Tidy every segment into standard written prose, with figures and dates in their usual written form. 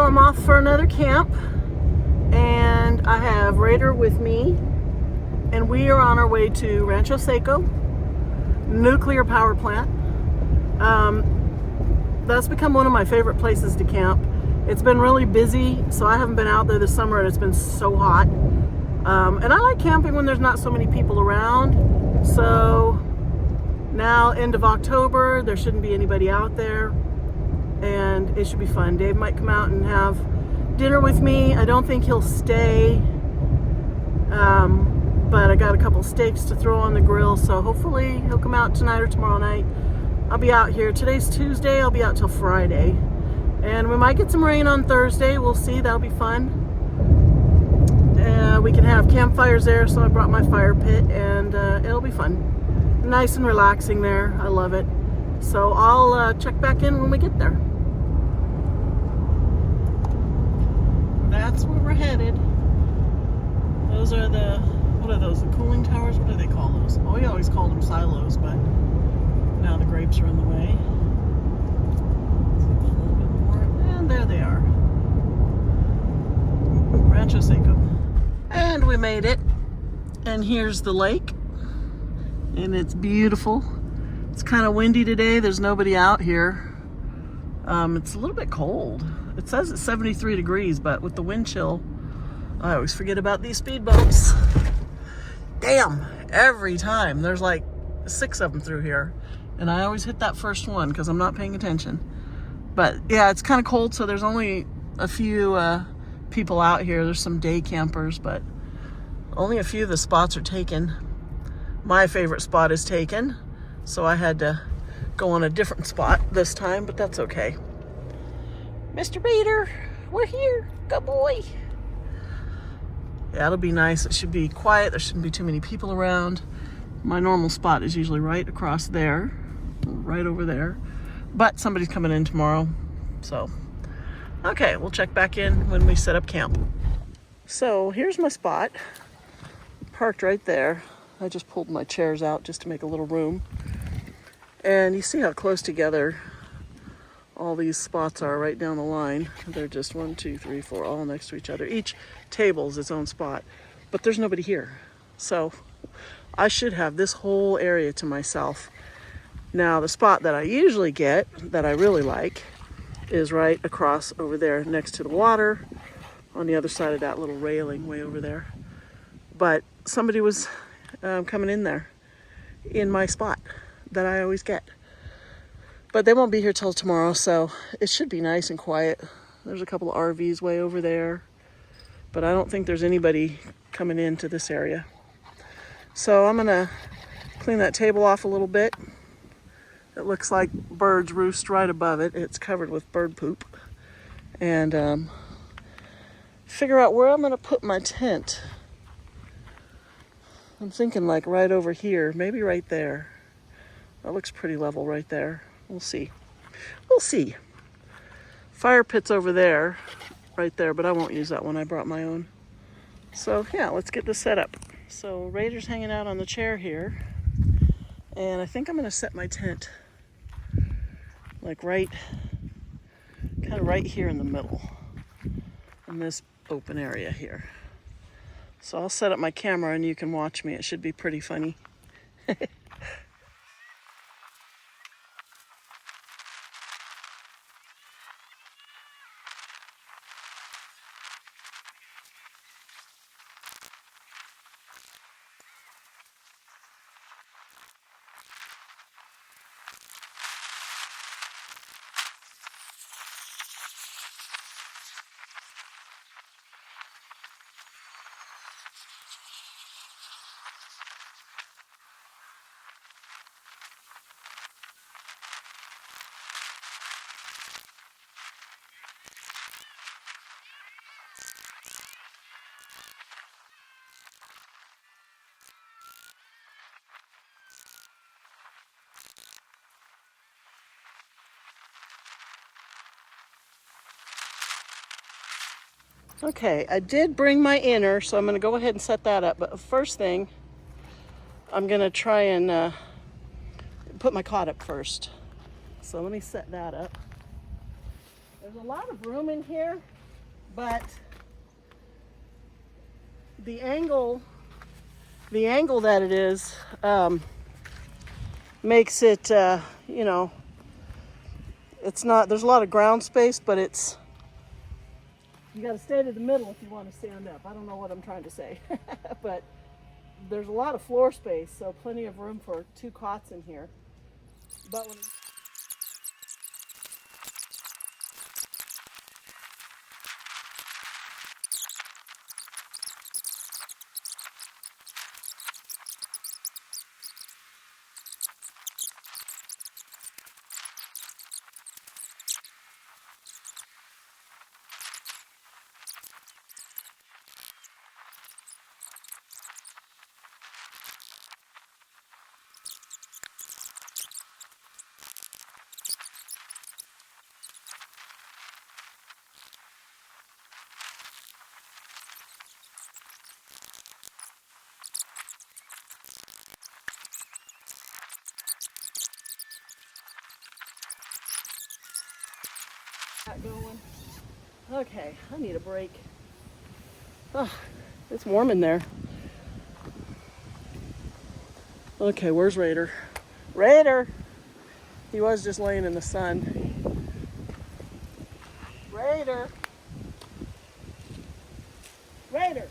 I'm off for another camp, and I have Raider with me, and we are on our way to Rancho Seco nuclear power plant. That's become one of my favorite places to camp. It's been really busy, so I haven't been out there this summer, and it's been so hot. And I like camping when there's not so many people around. So now, end of October, there shouldn't be anybody out there, and it should be fun. Dave might come out and have dinner with me. I don't think he'll stay, but I got a couple steaks to throw on the grill, so hopefully he'll come out tonight or tomorrow night. I'll be out here. Today's Tuesday. I'll be out till Friday, and we might get some rain on Thursday. We'll see. That'll be fun. We can have campfires there, so I brought my fire pit, and it'll be fun. Nice and relaxing there. I love it. So I'll check back in when we get there. That's where we're headed. Those are what are those? The cooling towers? What do they call those? Oh, we always called them silos, but now the grapes are in the way. A little bit more, and there they are. Rancho Seco. And we made it. And here's the lake. And it's beautiful. It's kind of windy today. There's nobody out here. It's a little bit cold. It says it's 73 degrees, but with the wind chill, I always forget about these speedboats. Damn, every time. There's like 6 of them through here. And I always hit that first one because I'm not paying attention. But yeah, it's kind of cold, so there's only a few people out here. There's some day campers, but only a few of the spots are taken. My favorite spot is taken, so I had to go on a different spot this time, but that's okay. Mr. Raider, we're here. Good boy. Yeah, it'll be nice. It should be quiet. There shouldn't be too many people around. My normal spot is usually right across there, right over there. But somebody's coming in tomorrow, so okay, we'll check back in when we set up camp. So here's my spot, parked right there. I just pulled my chairs out just to make a little room. And you see how close together all these spots are right down the line. They're just 1, 2, 3, 4, all next to each other. Each table is its own spot, but there's nobody here. So I should have this whole area to myself. Now, the spot that I usually get, that I really like, is right across over there next to the water, on the other side of that little railing way over there. But somebody was coming in there in my spot that I always get. But they won't be here till tomorrow, so it should be nice and quiet. There's a couple of RVs way over there, but I don't think there's anybody coming into this area. So I'm gonna clean that table off a little bit. It looks like birds roost right above it. It's covered with bird poop. And figure out where I'm gonna put my tent. I'm thinking like right over here, maybe right there. That looks pretty level right there. We'll see. We'll see. Fire pit's over there, right there, but I won't use that one. I brought my own. So yeah, let's get this set up. So Raider's hanging out on the chair here. And I think I'm gonna set my tent like right, kind of right here in the middle, in this open area here. So I'll set up my camera and you can watch me. It should be pretty funny. Okay, I did bring my inner, so I'm going to go ahead and set that up. But the first thing, I'm going to try and put my cot up first. So let me set that up. There's a lot of room in here. but the angle that it is makes it, you know, it's not, there's a lot of ground space, but it's, you got to stay to the middle if you want to stand up. I don't know what I'm trying to say, but there's a lot of floor space, so plenty of room for 2 cots in here. But when going. Okay, I need a break. Oh, it's warm in there. Okay, where's Raider? Raider! He was just laying in the sun. Raider! Raider!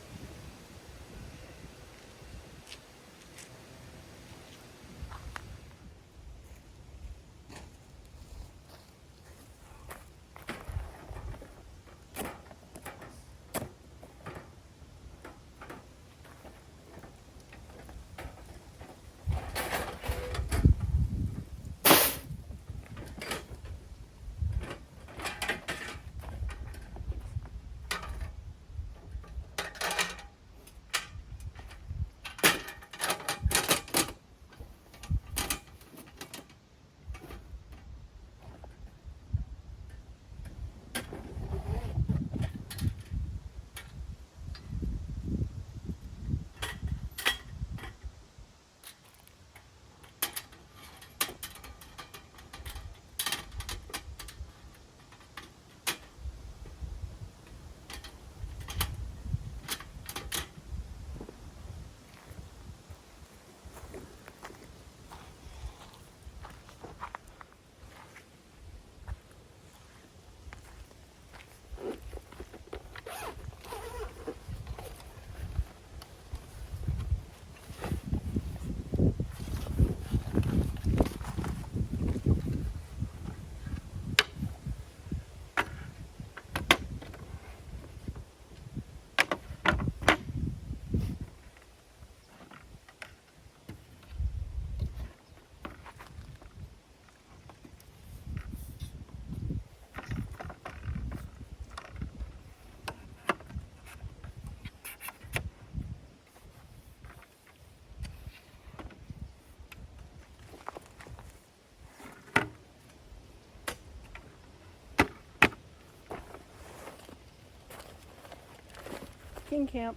King Camp.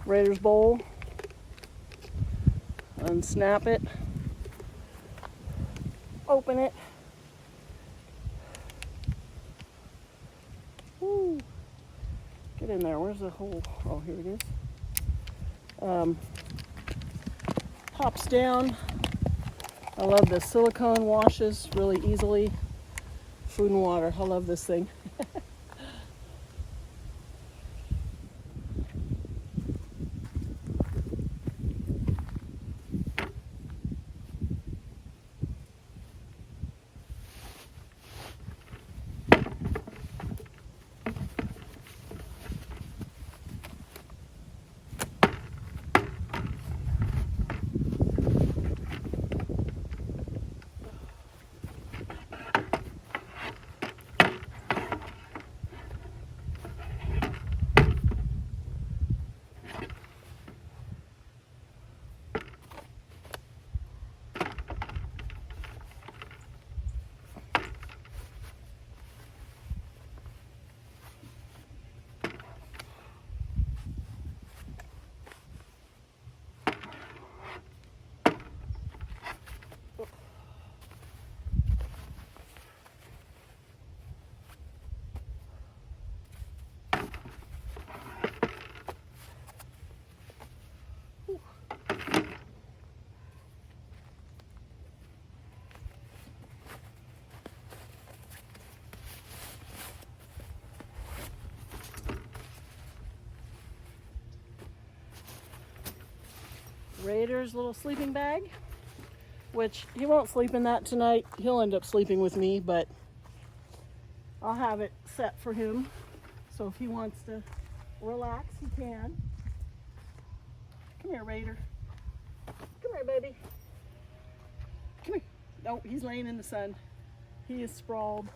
Raider's bowl. Unsnap it. Open it. Woo. Get in there. Where's the hole? Oh, here it is. Pops down. I love the silicone, washes really easily. Food and water. I love this thing. Raider's little sleeping bag, which he won't sleep in that tonight. He'll end up sleeping with me, but I'll have it set for him. So if he wants to relax, he can. Come here, Raider. Come here, baby. Come here. No, he's laying in the sun. He is sprawled.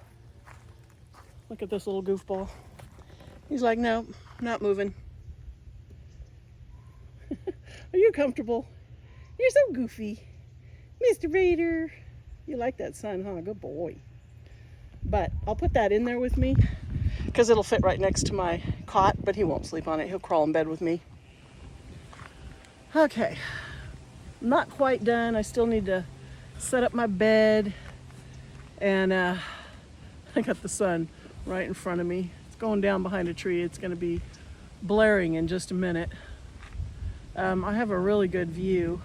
Look at this little goofball. He's like, no, not moving. Are you comfortable? You're so goofy. Mr. Raider. You like that sun, huh? Good boy. But I'll put that in there with me because it'll fit right next to my cot, but he won't sleep on it. He'll crawl in bed with me. Okay. Not quite done. I still need to set up my bed. And I got the sun right in front of me. It's going down behind a tree. It's going to be blaring in just a minute. I have a really good view.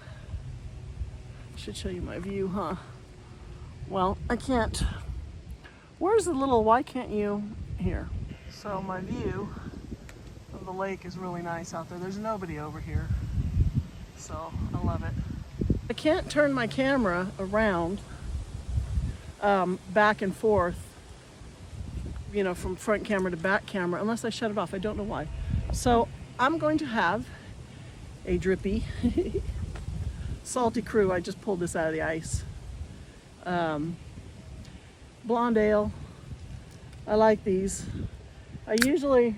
Should show you my view, huh? Well, I can't. Where's the little, why can't you? Here. So my view of the lake is really nice out there. There's nobody over here. So I love it. I can't turn my camera around back and forth, you know, from front camera to back camera unless I shut it off. I don't know why. So I'm going to have a drippy salty crew. I just pulled this out of the ice. Blonde ale. I like these. I usually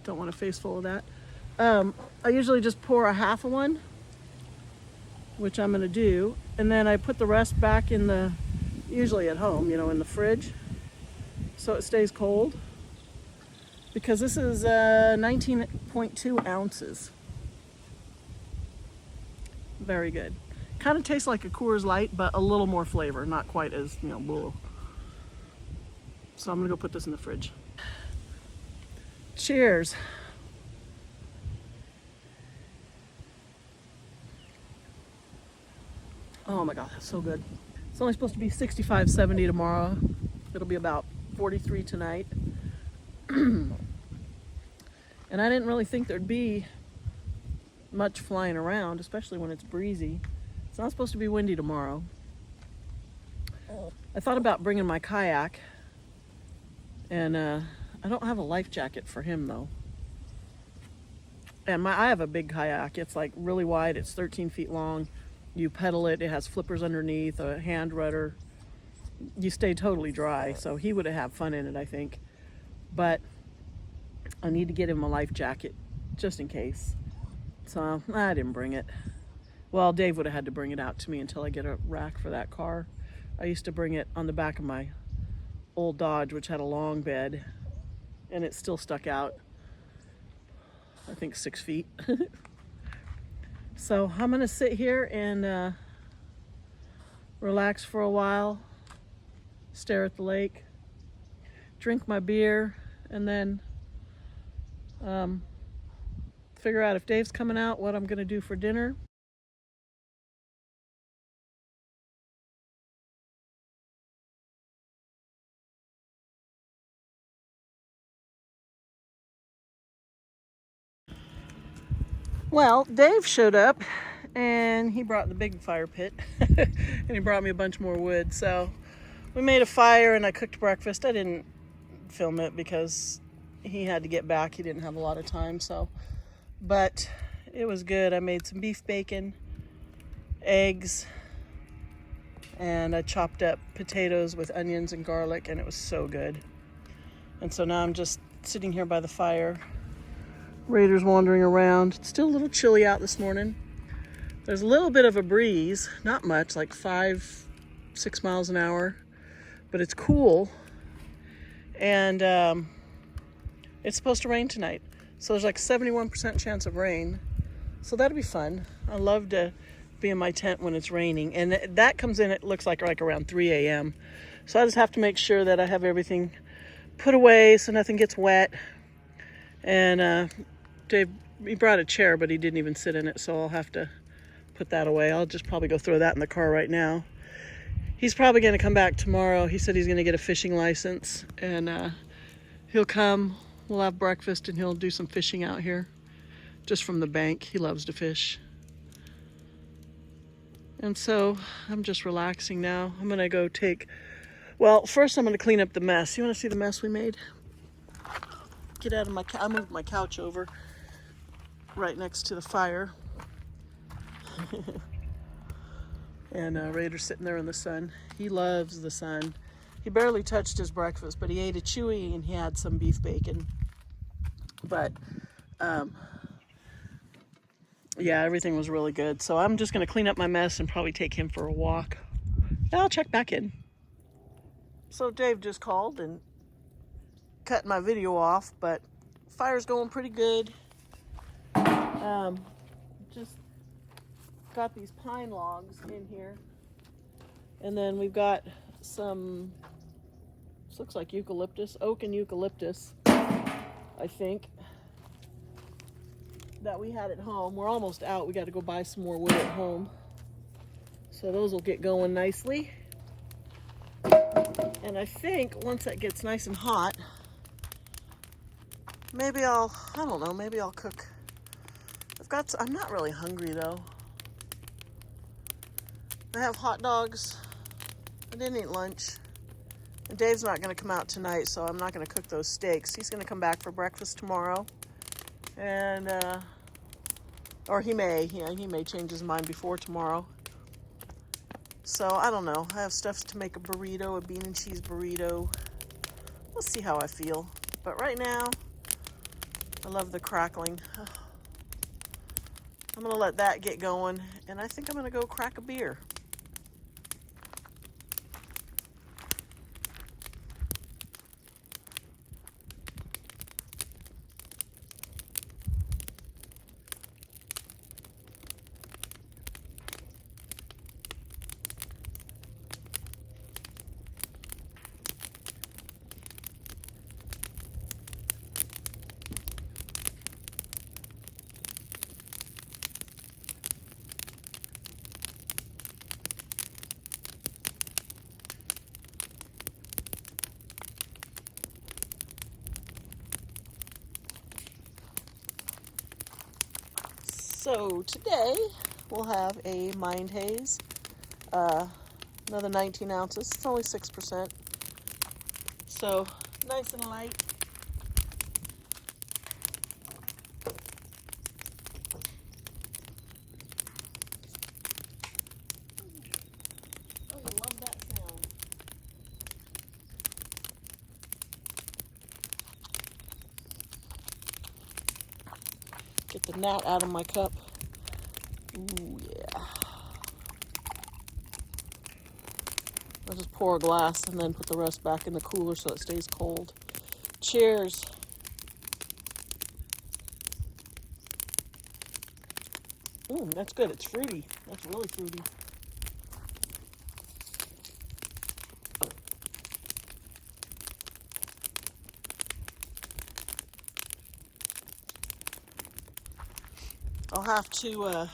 don't want a face full of that. I usually just pour a half of one, which I'm going to do, and then I put the rest back in the, usually at home, you know, in the fridge, so it stays cold. Because this is 19.2 ounces. Very good. Kind of tastes like a Coors Light, but a little more flavor, not quite as, you know, blue. So I'm gonna go put this in the fridge. Cheers. Oh my God, that's so good. It's only supposed to be 65, 70 tomorrow. It'll be about 43 tonight. And I didn't really think there'd be much flying around, especially when it's breezy. It's not supposed to be windy tomorrow. I thought about bringing my kayak, and I don't have a life jacket for him though. And I have a big kayak. It's like really wide. It's 13 feet long. You pedal it. It has flippers underneath, a hand rudder. You stay totally dry. So he would have fun in it, I think. But I need to get him a life jacket just in case. So I didn't bring it. Well, Dave would have had to bring it out to me until I get a rack for that car. I used to bring it on the back of my old Dodge, which had a long bed, and it still stuck out, I think 6 feet. So I'm gonna sit here and relax for a while, stare at the lake, drink my beer, and then figure out if Dave's coming out, what I'm gonna do for dinner. Well, Dave showed up and he brought the big fire pit and he brought me a bunch more wood. So we made a fire and I cooked breakfast. I didn't film it because he had to get back. He didn't have a lot of time, but it was good. I made some beef bacon, eggs, and I chopped up potatoes with onions and garlic, and it was so good. And so now I'm just sitting here by the fire. Raider's wandering around. It's still a little chilly out this morning. There's a little bit of a breeze, not much, like 5-6 miles an hour, but it's cool. And it's supposed to rain tonight. So there's like 71% chance of rain. So that'll be fun. I love to be in my tent when it's raining. And that comes in, it looks like around 3 a.m. So I just have to make sure that I have everything put away so nothing gets wet. And Dave, he brought a chair, but he didn't even sit in it, so I'll have to put that away. I'll just probably go throw that in the car right now. He's probably going to come back tomorrow. He said he's going to get a fishing license, and he'll come. We'll have breakfast, and he'll do some fishing out here just from the bank. He loves to fish. And so I'm just relaxing now. I'm gonna go well, first I'm gonna clean up the mess. You wanna see the mess we made? Get out of I moved my couch over right next to the fire. And Raider's sitting there in the sun. He loves the sun. He barely touched his breakfast, but he ate a Chewy and he had some beef bacon. But yeah, everything was really good. So I'm just gonna clean up my mess and probably take him for a walk. I'll check back in. So Dave just called and cut my video off, but fire's going pretty good. Just got these pine logs in here, and then we've got some, this looks like eucalyptus, oak and eucalyptus, I think, that we had at home. We're almost out. We got to go buy some more wood at home, so those will get going nicely. And I think once that gets nice and hot, maybe I don't know, maybe I'll cook. I'm not really hungry though. I have hot dogs. I didn't eat lunch. And Dave's not going to come out tonight, so I'm not going to cook those steaks. He's going to come back for breakfast tomorrow. And, or he may change his mind before tomorrow. So, I don't know. I have stuff to make a burrito, a bean and cheese burrito. We'll see how I feel. But right now, I love the crackling. I'm going to let that get going, and I think I'm going to go crack a beer. So today we'll have a Mind Haze, another 19 ounces. It's only 6%, so nice and light. Oh, you love that sound. Get the gnat out of my cup. Ooh, yeah. I'll just pour a glass and then put the rest back in the cooler so it stays cold. Cheers. Ooh, that's good. It's fruity. That's really fruity. I'll have to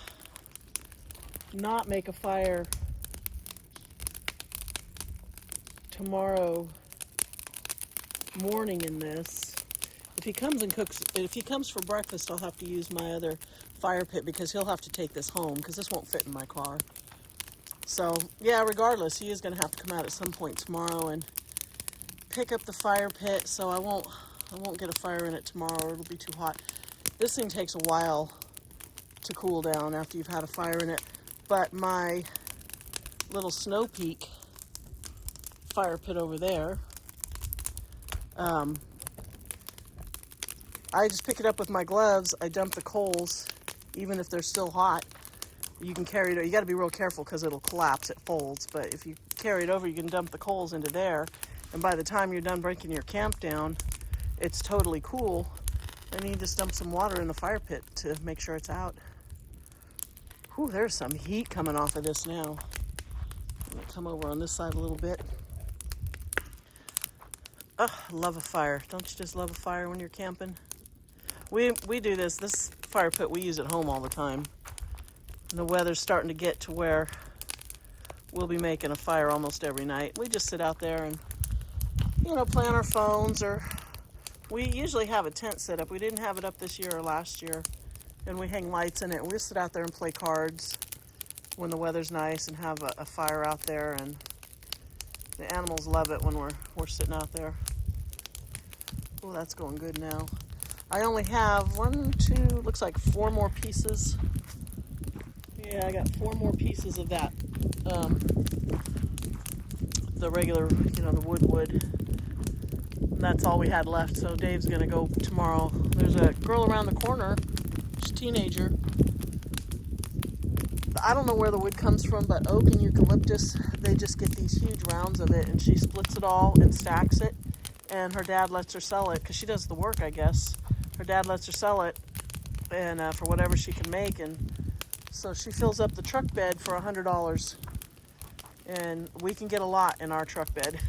not make a fire tomorrow morning in this. If he comes for breakfast, I'll have to use my other fire pit because he'll have to take this home because this won't fit in my car. So yeah, regardless, he is going to have to come out at some point tomorrow and pick up the fire pit. So I won't get a fire in it tomorrow. It'll be too hot. This thing takes a while to cool down after you've had a fire in it. But my little Snow Peak fire pit over there, I just pick it up with my gloves. I dump the coals, even if they're still hot. You can carry it. You got to be real careful because it'll collapse. It folds. But if you carry it over, you can dump the coals into there. And by the time you're done breaking your camp down, it's totally cool. And you just dump some water in the fire pit to make sure it's out. Whew, there's some heat coming off of this now. I'm going to come over on this side a little bit. Oh, love a fire. Don't you just love a fire when you're camping? We do this fire pit we use at home all the time. And the weather's starting to get to where we'll be making a fire almost every night. We just sit out there and, play on our phones, or we usually have a tent set up. We didn't have it up this year or last year and we hang lights in it. We sit out there and play cards when the weather's nice and have a fire out there, and the animals love it when we're sitting out there. Oh, that's going good now. I only have 1, 2, looks like 4 more pieces. Yeah, I got 4 more pieces of that. The regular, the wood. And that's all we had left, so Dave's gonna go tomorrow. There's a girl around the corner, she's a teenager. I don't know where the wood comes from, but oak and eucalyptus, they just get these huge rounds of it, and she splits it all and stacks it, and her dad lets her sell it, because she does the work, I guess. Her dad lets her sell it, and for whatever she can make, and so she fills up the truck bed for $100, and we can get a lot in our truck bed.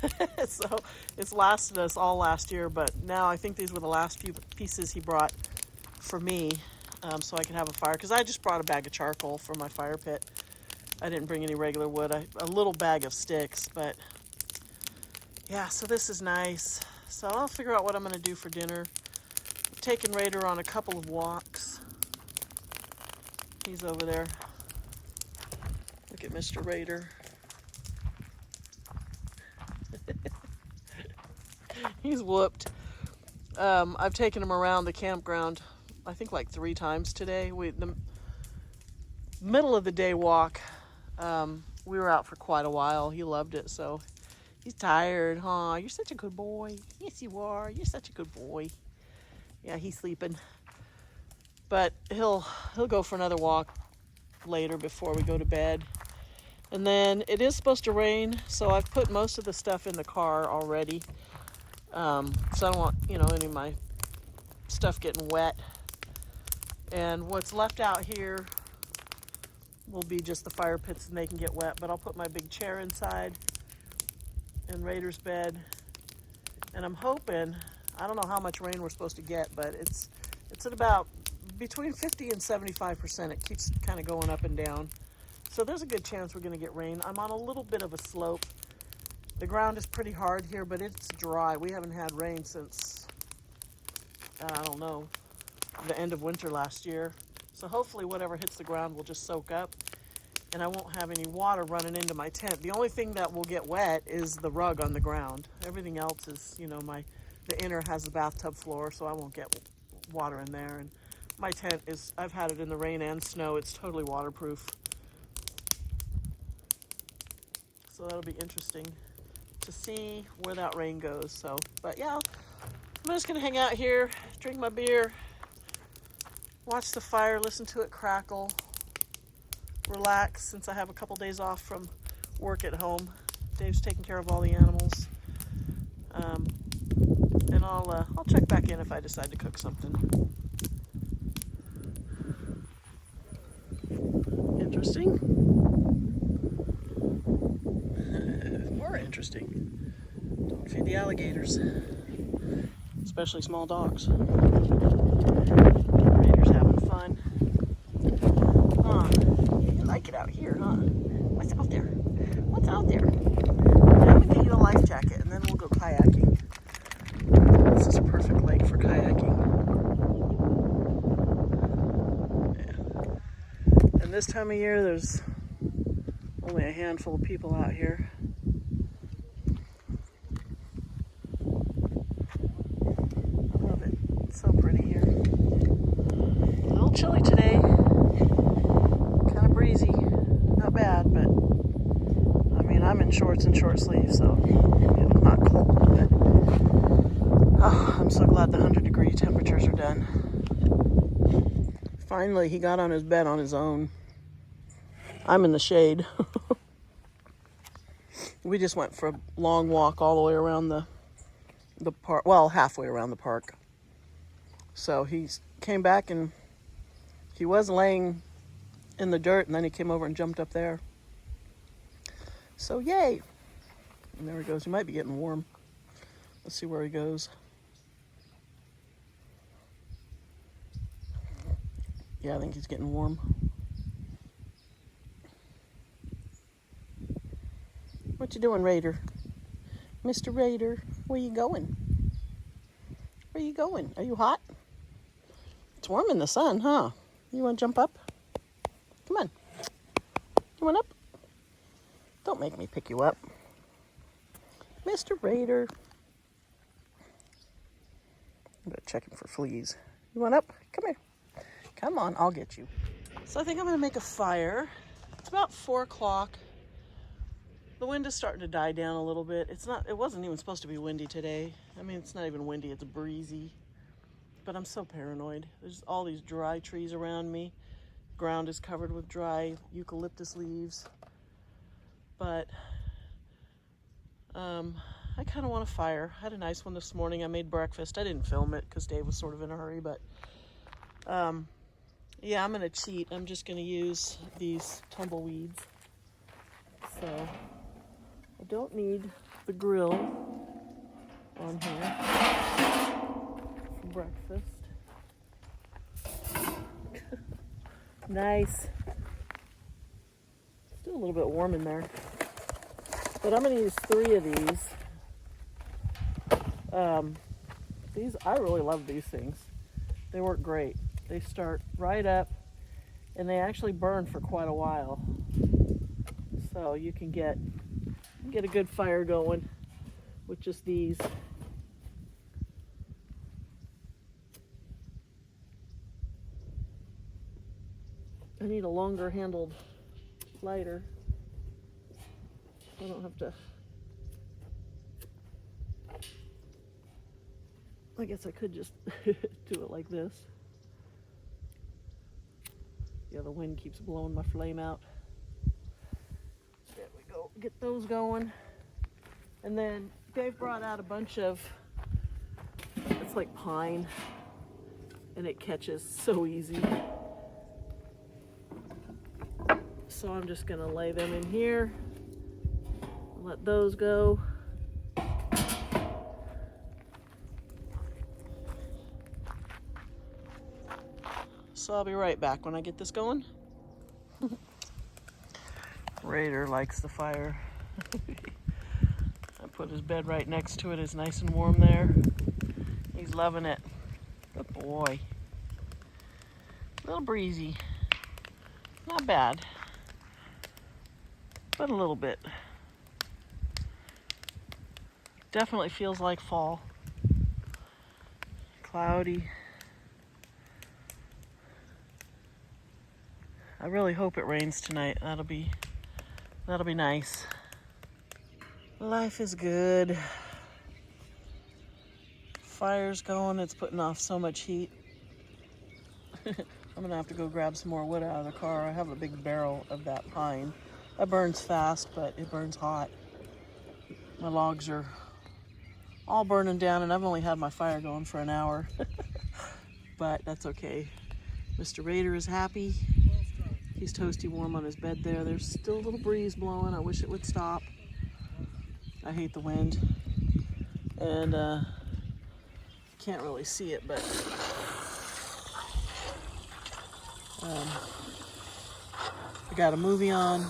So it's lasted us all last year, but now I think these were the last few pieces he brought for me, so I can have a fire, because I just brought a bag of charcoal for my fire pit. I didn't bring any regular wood, a little bag of sticks, but yeah, so this is nice. So I'll figure out what I'm going to do for dinner. I'm taking Raider on a couple of walks. He's over there. Look at Mr. Raider. He's whooped. I've taken him around the campground, I think like 3 times today. The middle of the day walk, we were out for quite a while. He loved it, so he's tired, huh? You're such a good boy. Yes, you are. You're such a good boy. Yeah, he's sleeping. But he'll go for another walk later before we go to bed. And then it is supposed to rain, so I've put most of the stuff in the car already. So I don't want, any of my stuff getting wet. And what's left out here will be just the fire pits, and they can get wet. But I'll put my big chair inside and Raider's bed. And I'm hoping, I don't know how much rain we're supposed to get, but it's at about between 50 and 75%. It keeps kind of going up and down. So there's a good chance we're going to get rain. I'm on a little bit of a slope. The ground is pretty hard here, but it's dry. We haven't had rain since, I don't know, the end of winter last year. So hopefully whatever hits the ground will just soak up, and I won't have any water running into my tent. The only thing that will get wet is the rug on the ground. Everything else is, the inner has a bathtub floor, so I won't get water in there. And my tent is, I've had it in the rain and snow. It's totally waterproof. So that'll be interesting to see where that rain goes. So, but yeah, I'm just gonna hang out here, drink my beer, watch the fire, listen to it crackle, relax, since I have a couple days off from work at home. Dave's taking care of all the animals. And I'll check back in if I decide to cook something. Interesting. More interesting. Don't feed the alligators, especially small dogs. Raider's having fun. Huh? You like it out here, huh? What's out there? What's out there? I'm gonna get you a life jacket, and then we'll go kayaking. This is a perfect lake for kayaking. Yeah. And this time of year, there's only a handful of people out here. Love it. It's so pretty here. A little chilly today. Kind of breezy. Not bad, but I mean, I'm in shorts and short sleeves, so not cold, but I'm so glad the 100-degree temperatures are done. Finally, he got on his bed on his own. I'm in the shade. We just went for a long walk all the way around the park, well, halfway around the park. So he came back, and he was laying in the dirt, and then he came over and jumped up there. So yay. And there he goes. He might be getting warm. Let's see where he goes. Yeah, I think he's getting warm. What you doing, Raider? Mr. Raider, where you going? Where you going? Are you hot? It's warm in the sun, huh? You want to jump up? Come on. You want up? Don't make me pick you up. Mr. Raider. I'm going to check him for fleas. You want up? Come here. Come on, I'll get you. So I think I'm going to make a fire. It's about 4 o'clock. The wind is starting to die down a little bit. It wasn't even supposed to be windy today. I mean, it's not even windy, it's breezy. But I'm so paranoid. There's all these dry trees around me. Ground is covered with dry eucalyptus leaves. But I kind of want a fire. I had a nice one this morning. I made breakfast. I didn't film it because Dave was sort of in a hurry, but yeah, I'm gonna cheat. I'm just gonna use these tumbleweeds. So I don't need the grill on here for breakfast. Nice. Still a little bit warm in there. But I'm going to use 3 of these. I really love these things. They work great. They start right up and they actually burn for quite a while. So you can get a good fire going with just these. I need a longer handled lighter. I don't have to. I guess I could just do it like this. Yeah, the wind keeps blowing my flame out. There we go. Get those going. And then Dave brought out a bunch of, it's like pine, and it catches so easy. So I'm just gonna lay them in here, let those go. So I'll be right back when I get this going. Raider likes the fire. I put his bed right next to it. It's nice and warm there. He's loving it. Good boy. A little breezy. Not bad, but a little bit. Definitely feels like fall. Cloudy. I really hope it rains tonight. That'll be nice. Life is good. Fire's going. It's putting off so much heat. I'm gonna have to go grab some more wood out of the car. I have a big barrel of that pine. That burns fast, but it burns hot. My logs are all burning down, and I've only had my fire going for an hour. But that's okay. Mr. Raider is happy. He's toasty warm on his bed there. There's still a little breeze blowing. I wish it would stop. I hate the wind. And can't really see it, but I got a movie on.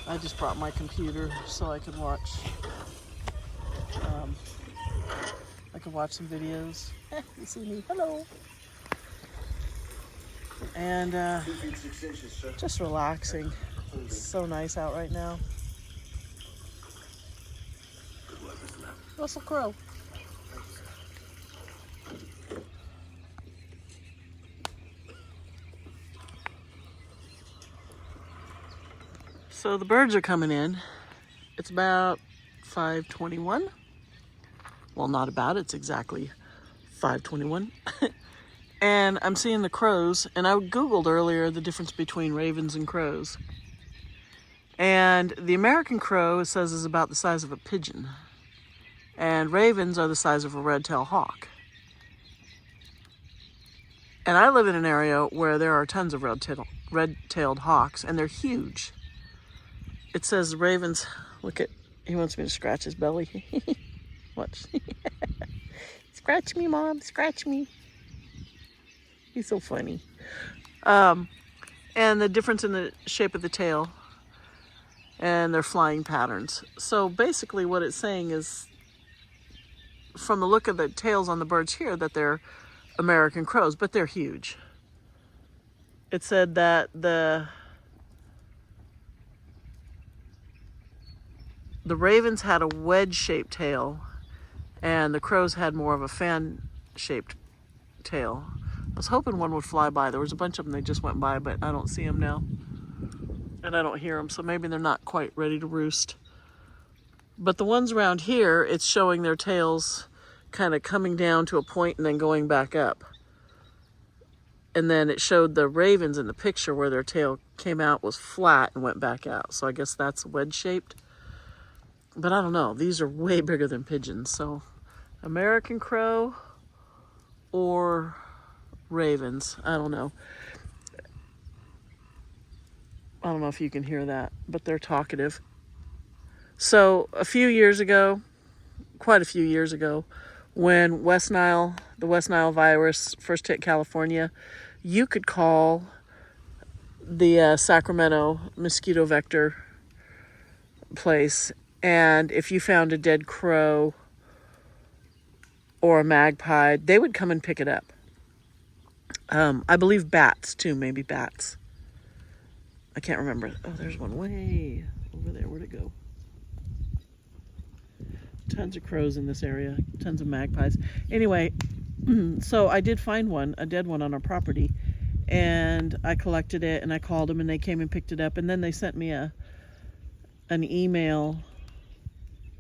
I just brought my computer so I could watch some videos. You see me? Hello. And just relaxing. It's so nice out right now. Russell Crowe. So the birds are coming in. It's about 5:21. Well, not about, it's exactly 5:21. And I'm seeing the crows, and I Googled earlier the difference between ravens and crows. And the American crow, it says, is about the size of a pigeon. And ravens are the size of a red-tailed hawk. And I live in an area where there are tons of red-tailed hawks, and they're huge. It says ravens, look at, he wants me to scratch his belly. Watch. Scratch me, Mom, scratch me. He's so funny. And the difference in the shape of the tail and their flying patterns. So basically what it's saying is, from the look of the tails on the birds here, that they're American crows, but they're huge. It said that the ravens had a wedge-shaped tail, and the crows had more of a fan-shaped tail. I was hoping one would fly by. There was a bunch of them, they just went by, but I don't see them now. And I don't hear them, so maybe they're not quite ready to roost. But the ones around here, it's showing their tails kind of coming down to a point and then going back up. And then it showed the ravens in the picture where their tail came out, was flat and went back out. So I guess that's wedge-shaped. But I don't know. These are way bigger than pigeons. So American crow or ravens. I don't know. I don't know if you can hear that, but they're talkative. So a few years ago, quite a few years ago, when the West Nile virus first hit California, you could call the Sacramento mosquito vector place, and if you found a dead crow or a magpie, they would come and pick it up. I believe bats too, maybe bats. I can't remember. Oh, there's one way over there. Where'd it go? Tons of crows in this area, tons of magpies. Anyway, so I did find one, a dead one on our property, and I collected it and I called them and they came and picked it up, and then they sent me an email.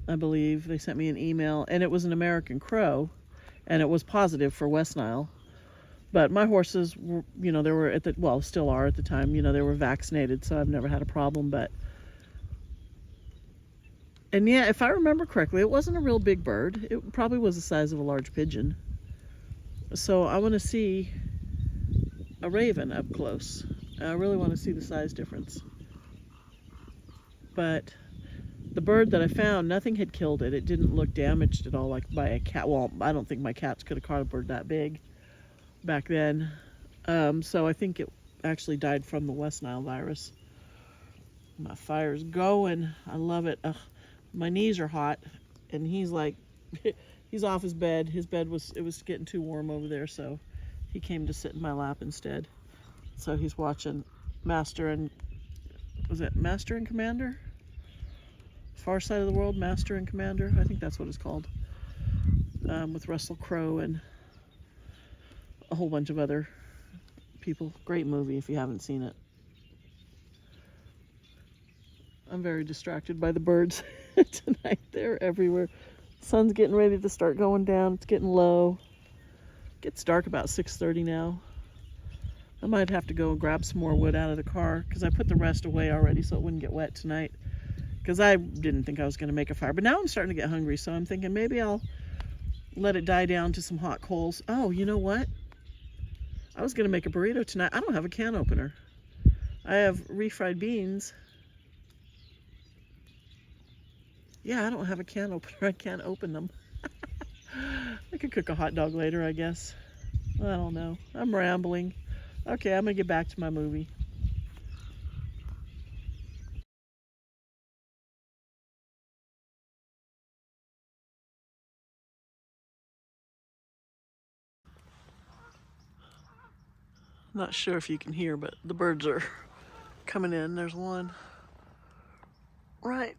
I believe they sent me an email, and it was an American crow, and it was positive for West Nile. But my horses were, they were still are at the time, they were vaccinated, so I've never had a problem. And yeah, if I remember correctly, it wasn't a real big bird. It probably was the size of a large pigeon. So I want to see a raven up close. I really want to see the size difference. But the bird that I found, nothing had killed it. It didn't look damaged at all, like by a cat. Well, I don't think my cats could have caught a bird that big back then. So I think it actually died from the West Nile virus. My fire's going. I love it. Ugh, my knees are hot, and he's like, he's off his bed. His bed was getting too warm over there, so he came to sit in my lap instead. So he's watching Master and Commander? Far Side of the World, Master and Commander. I think that's what it's called. With Russell Crowe and a whole bunch of other people. Great movie if you haven't seen it. I'm very distracted by the birds tonight. They're everywhere. Sun's getting ready to start going down. It's getting low. It gets dark about 6:30 now. I might have to go and grab some more wood out of the car because I put the rest away already so it wouldn't get wet tonight, because I didn't think I was going to make a fire. But now I'm starting to get hungry, so I'm thinking maybe I'll let it die down to some hot coals. Oh, you know what? I was going to make a burrito tonight. I don't have a can opener. I have refried beans. Yeah, I don't have a can opener. I can't open them. I could cook a hot dog later, I guess. I don't know. I'm rambling. Okay, I'm going to get back to my movie. Not sure if you can hear, but the birds are coming in. There's one right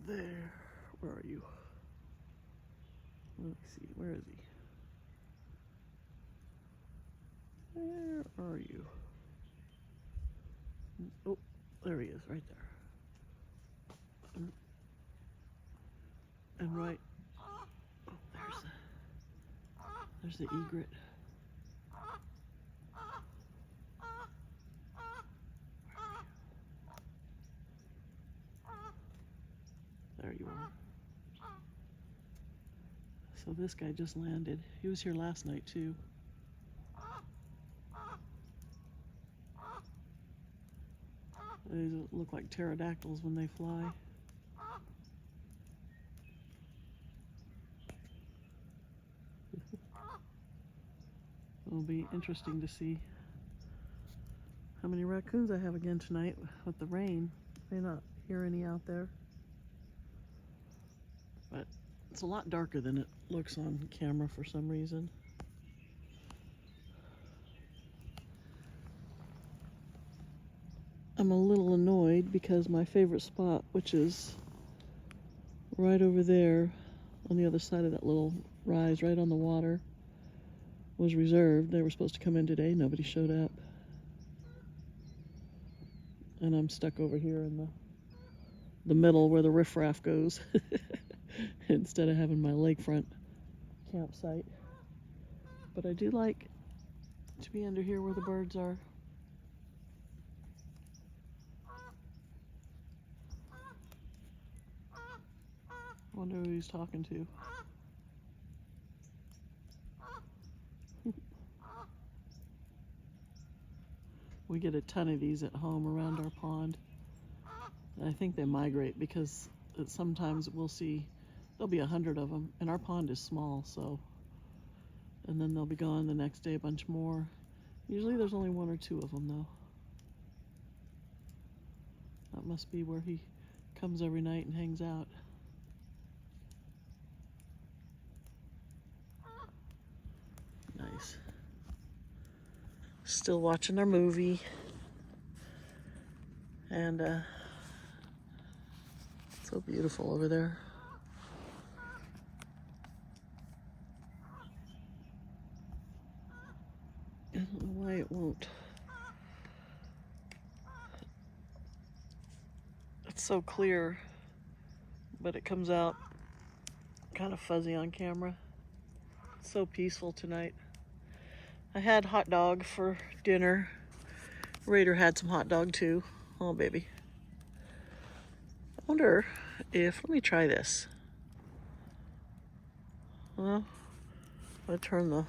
there. Where are you? Let me see. Where is he? Where are you? Oh, there he is, right there. And right, oh, there's the egret. There you are. So this guy just landed. He was here last night too. These look like pterodactyls when they fly. It'll be interesting to see how many raccoons I have again tonight with the rain. May not hear any out there, but It's a lot darker than it looks on camera for some reason. I'm a little annoyed because my favorite spot, which is right over there on the other side of that little rise right on the water, was reserved. They were supposed to come in today. Nobody showed up. And I'm stuck over here in the middle where the riffraff goes instead of having my lakefront campsite. But I do like to be under here where the birds are. I wonder who he's talking to. We get a ton of these at home around our pond. And I think they migrate because sometimes we'll see, there'll be 100 of them, and our pond is small, so. And then they'll be gone the next day, a bunch more. Usually there's only 1 or 2 of them though. That must be where he comes every night and hangs out. Nice. Still watching our movie. And so beautiful over there. I don't know why it won't. It's so clear, but it comes out kind of fuzzy on camera. It's so peaceful tonight. I had hot dog for dinner. Raider had some hot dog too. Oh, baby. I wonder if, let me try this. Well, I turn the,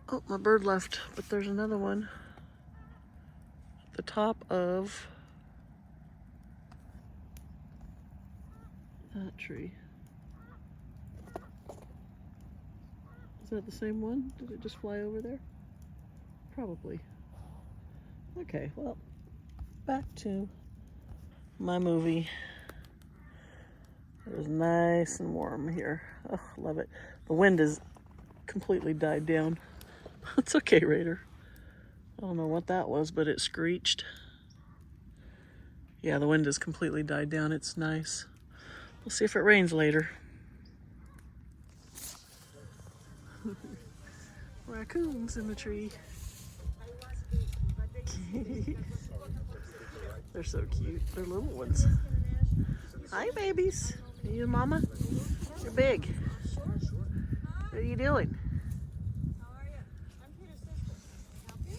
oh, my bird left, but there's another one at the top of that tree. Is that the same one? Did it just fly over there? Probably. Okay, well, back to my movie. It was nice and warm here. Oh, love it. The wind has completely died down. It's okay, Raider. I don't know what that was, but it screeched. Yeah, the wind has completely died down. It's nice. We'll see if it rains later. Raccoons in the tree. They're so cute. They're little ones. Hi, babies. Are you mama? You're big. What are you doing? How are you? I'm Peter's sister. Can I help you?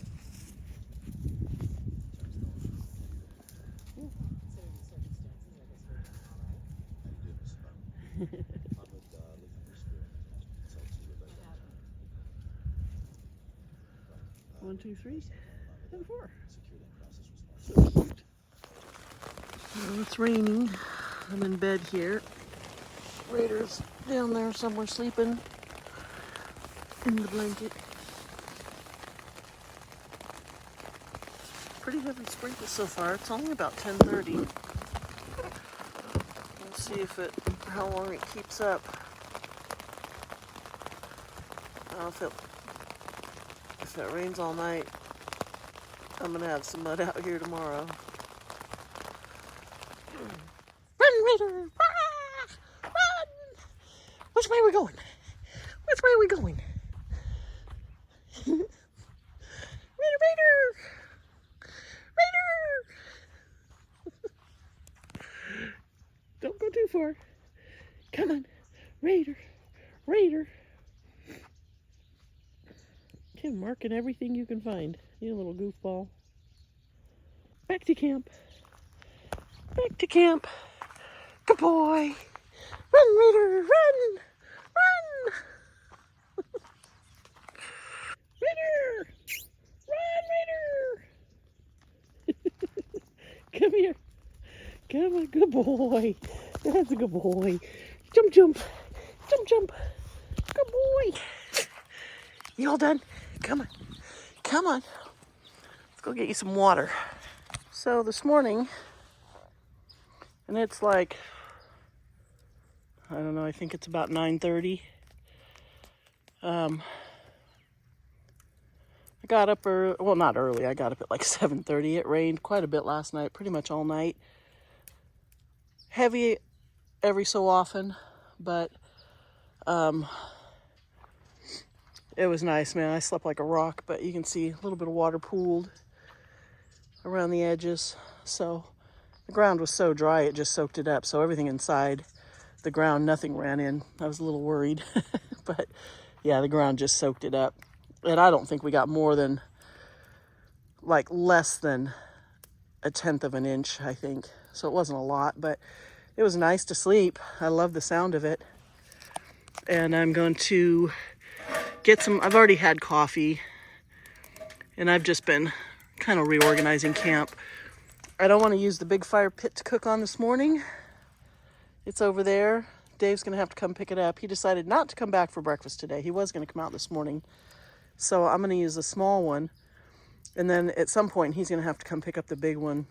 1, 2, 3, and 4. So cute. Well, it's raining. I'm in bed here. Raider's down there somewhere sleeping in the blanket. Pretty heavy sprinkles so far. It's only about 10:30. We'll see how long it keeps up. If it rains all night, I'm gonna have some mud out here tomorrow. Run, Raider! Ah! Run! Which way are we going? Which way are we going? Raider, Raider! Raider! Don't go too far. Come on, Raider, Raider. Okay, marking everything you can find. You little goofball. Back to camp. Back to camp. Good boy. Run, Raider, run! Run! Raider! Run, Raider! Come here. Come on, good boy. That's a good boy. Jump, jump. Jump, jump. Good boy. You all done? Come on. Come on. Let's go get you some water. So this morning, And it's like, I don't know, I think it's about 9:30. I got up early, well, not early, I got up at like 7:30. It rained quite a bit last night, pretty much all night. Heavy every so often, but it was nice, man. I slept like a rock, but you can see a little bit of water pooled around the edges. So the ground was so dry, it just soaked it up. So everything inside the ground, nothing ran in. I was a little worried, but yeah, the ground just soaked it up. And I don't think we got more than, like, less than 1/10 of an inch, I think. So it wasn't a lot, but it was nice to sleep. I love the sound of it. And I'm going to get some, I've already had coffee, and I've just been kind of reorganizing camp. I don't want to use the big fire pit to cook on this morning. It's over there. Dave's going to have to come pick it up. He decided not to come back for breakfast today. He was going to come out this morning. So I'm going to use the small one. And then at some point, he's going to have to come pick up the big one.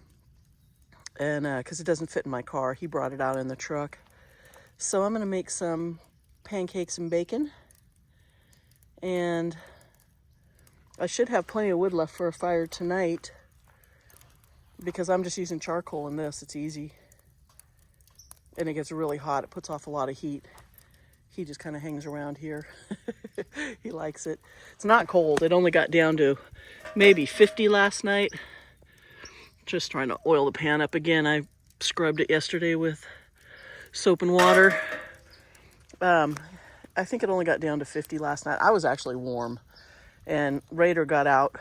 And because it doesn't fit in my car. He brought it out in the truck. So I'm going to make some pancakes and bacon. And I should have plenty of wood left for a fire tonight, because I'm just using charcoal in this. It's easy. And it gets really hot. It puts off a lot of heat. He just kind of hangs around here. He likes it. It's not cold. It only got down to maybe 50 last night. Just trying to oil the pan up again. I scrubbed it yesterday with soap and water. I think it only got down to 50 last night. I was actually warm. And Raider got out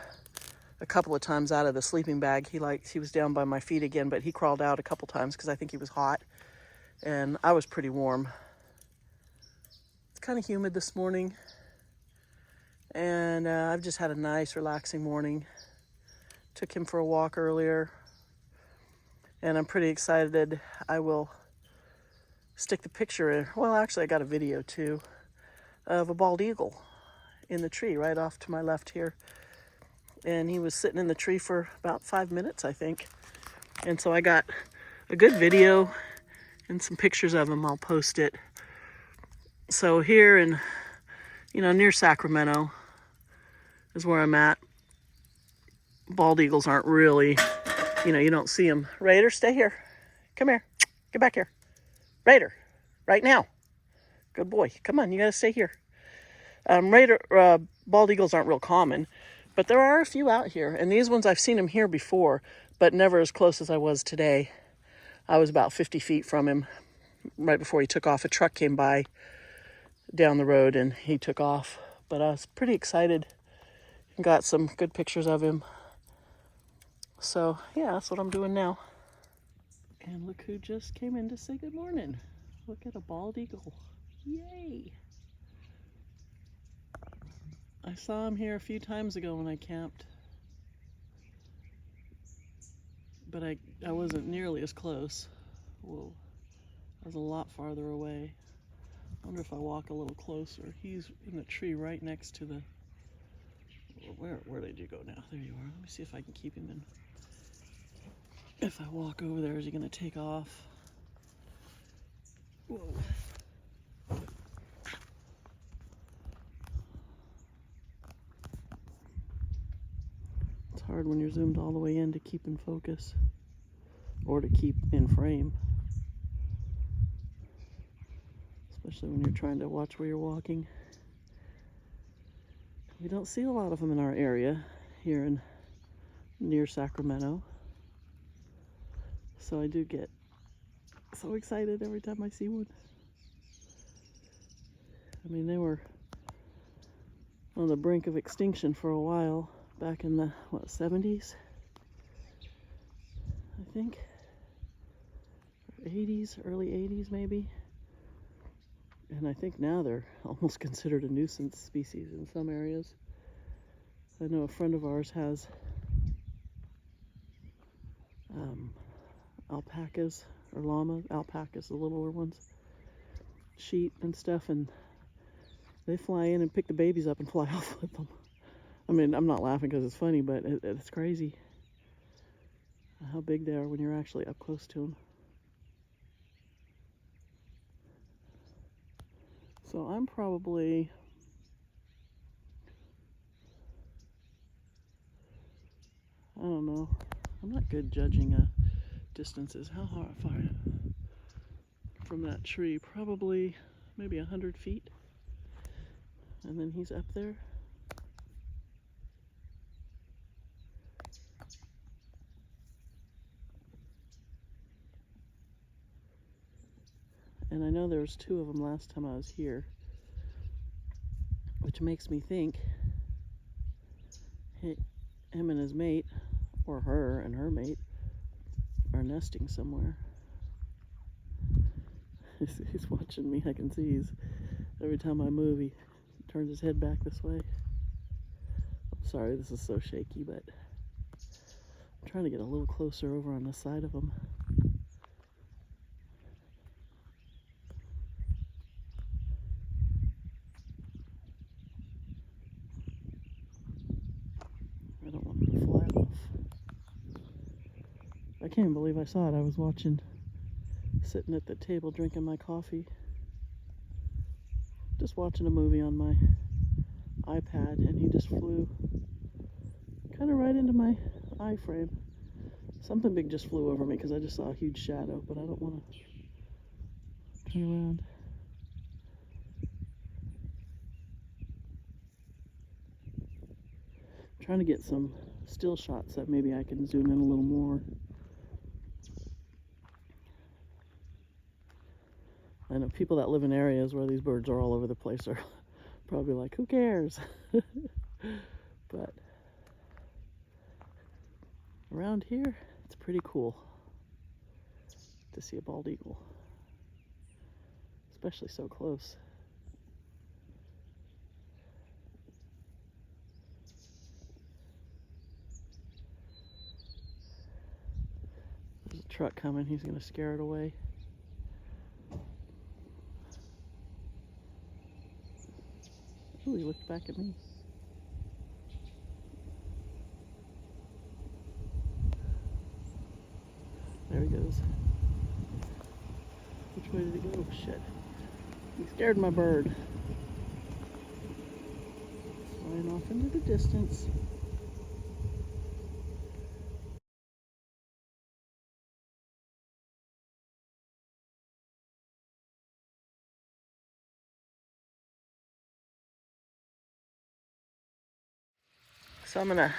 a couple of times out of the sleeping bag. He was down by my feet again, but he crawled out a couple times because I think he was hot. And I was pretty warm. It's kind of humid this morning. And I've just had a nice, relaxing morning. Took him for a walk earlier. And I'm pretty excited. I will stick the picture in. Well, actually, I got a video too of a bald eagle in the tree right off to my left here. And he was sitting in the tree for about 5 minutes, I think. And so I got a good video and some pictures of him. I'll post it. So here in, near Sacramento is where I'm at. Bald eagles aren't really, you don't see them. Raider, stay here. Come here. Get back here. Raider, right now. Good boy. Come on, you gotta stay here. Bald eagles aren't real common, but there are a few out here. And these ones, I've seen them here before, but never as close as I was today. I was about 50 feet from him right before he took off. A truck came by down the road and he took off. But I was pretty excited and got some good pictures of him. So, yeah, that's what I'm doing now. And look who just came in to say good morning. Look at a bald eagle. Yay! I saw him here a few times ago when I camped. But I wasn't nearly as close. Whoa. I was a lot farther away. I wonder if I walk a little closer. He's in the tree right next to the... Where did you go now? There you are. Let me see if I can keep him in. If I walk over there, is he going to take off? Whoa. It's hard when you're zoomed all the way in to keep in focus or to keep in frame. Especially when you're trying to watch where you're walking. We don't see a lot of them in our area here near Sacramento. So I do get so excited every time I see one. I mean, they were on the brink of extinction for a while, back in the, 70s? I think. 80s, early 80s maybe. And I think now they're almost considered a nuisance species in some areas. I know a friend of ours has alpacas or llamas, alpacas, the littler ones, sheep and stuff, and they fly in and pick the babies up and fly off with them. I mean, I'm not laughing because it's funny, but it's crazy how big they are when you're actually up close to them. So I'm probably, I don't know, I'm not good judging distances. How far from that tree? Probably maybe 100 feet. And then he's up there. And I know there was 2 of them last time I was here, which makes me think him and his mate, or her and her mate, are nesting somewhere. He's watching me. I can see every time I move, he turns his head back this way. I'm sorry, this is so shaky, but I'm trying to get a little closer over on the side of him. I don't want him to fly off. I can't even believe I saw it. I was sitting at the table drinking my coffee, just watching a movie on my iPad, and he just flew kind of right into my eye frame. Something big just flew over me because I just saw a huge shadow, but I don't want to turn around. I'm trying to get some still shots that maybe I can zoom in a little more. I know people that live in areas where these birds are all over the place are probably like, who cares? But around here, it's pretty cool to see a bald eagle, especially so close. There's a truck coming. He's going to scare it away. Ooh, he looked back at me. There he goes. Which way did he go? Shit. He scared my bird. Flying off into the distance. So I'm gonna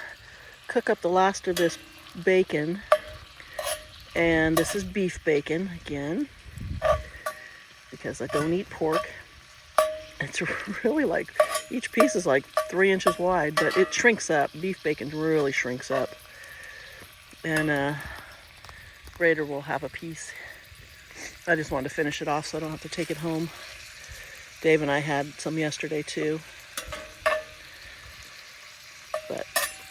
cook up the last of this bacon, and this is beef bacon again, because I don't eat pork. It's really like, each piece is like 3 inches wide, but it shrinks up. Beef bacon really shrinks up. And Raider will have a piece. I just wanted to finish it off so I don't have to take it home. Dave and I had some yesterday too. But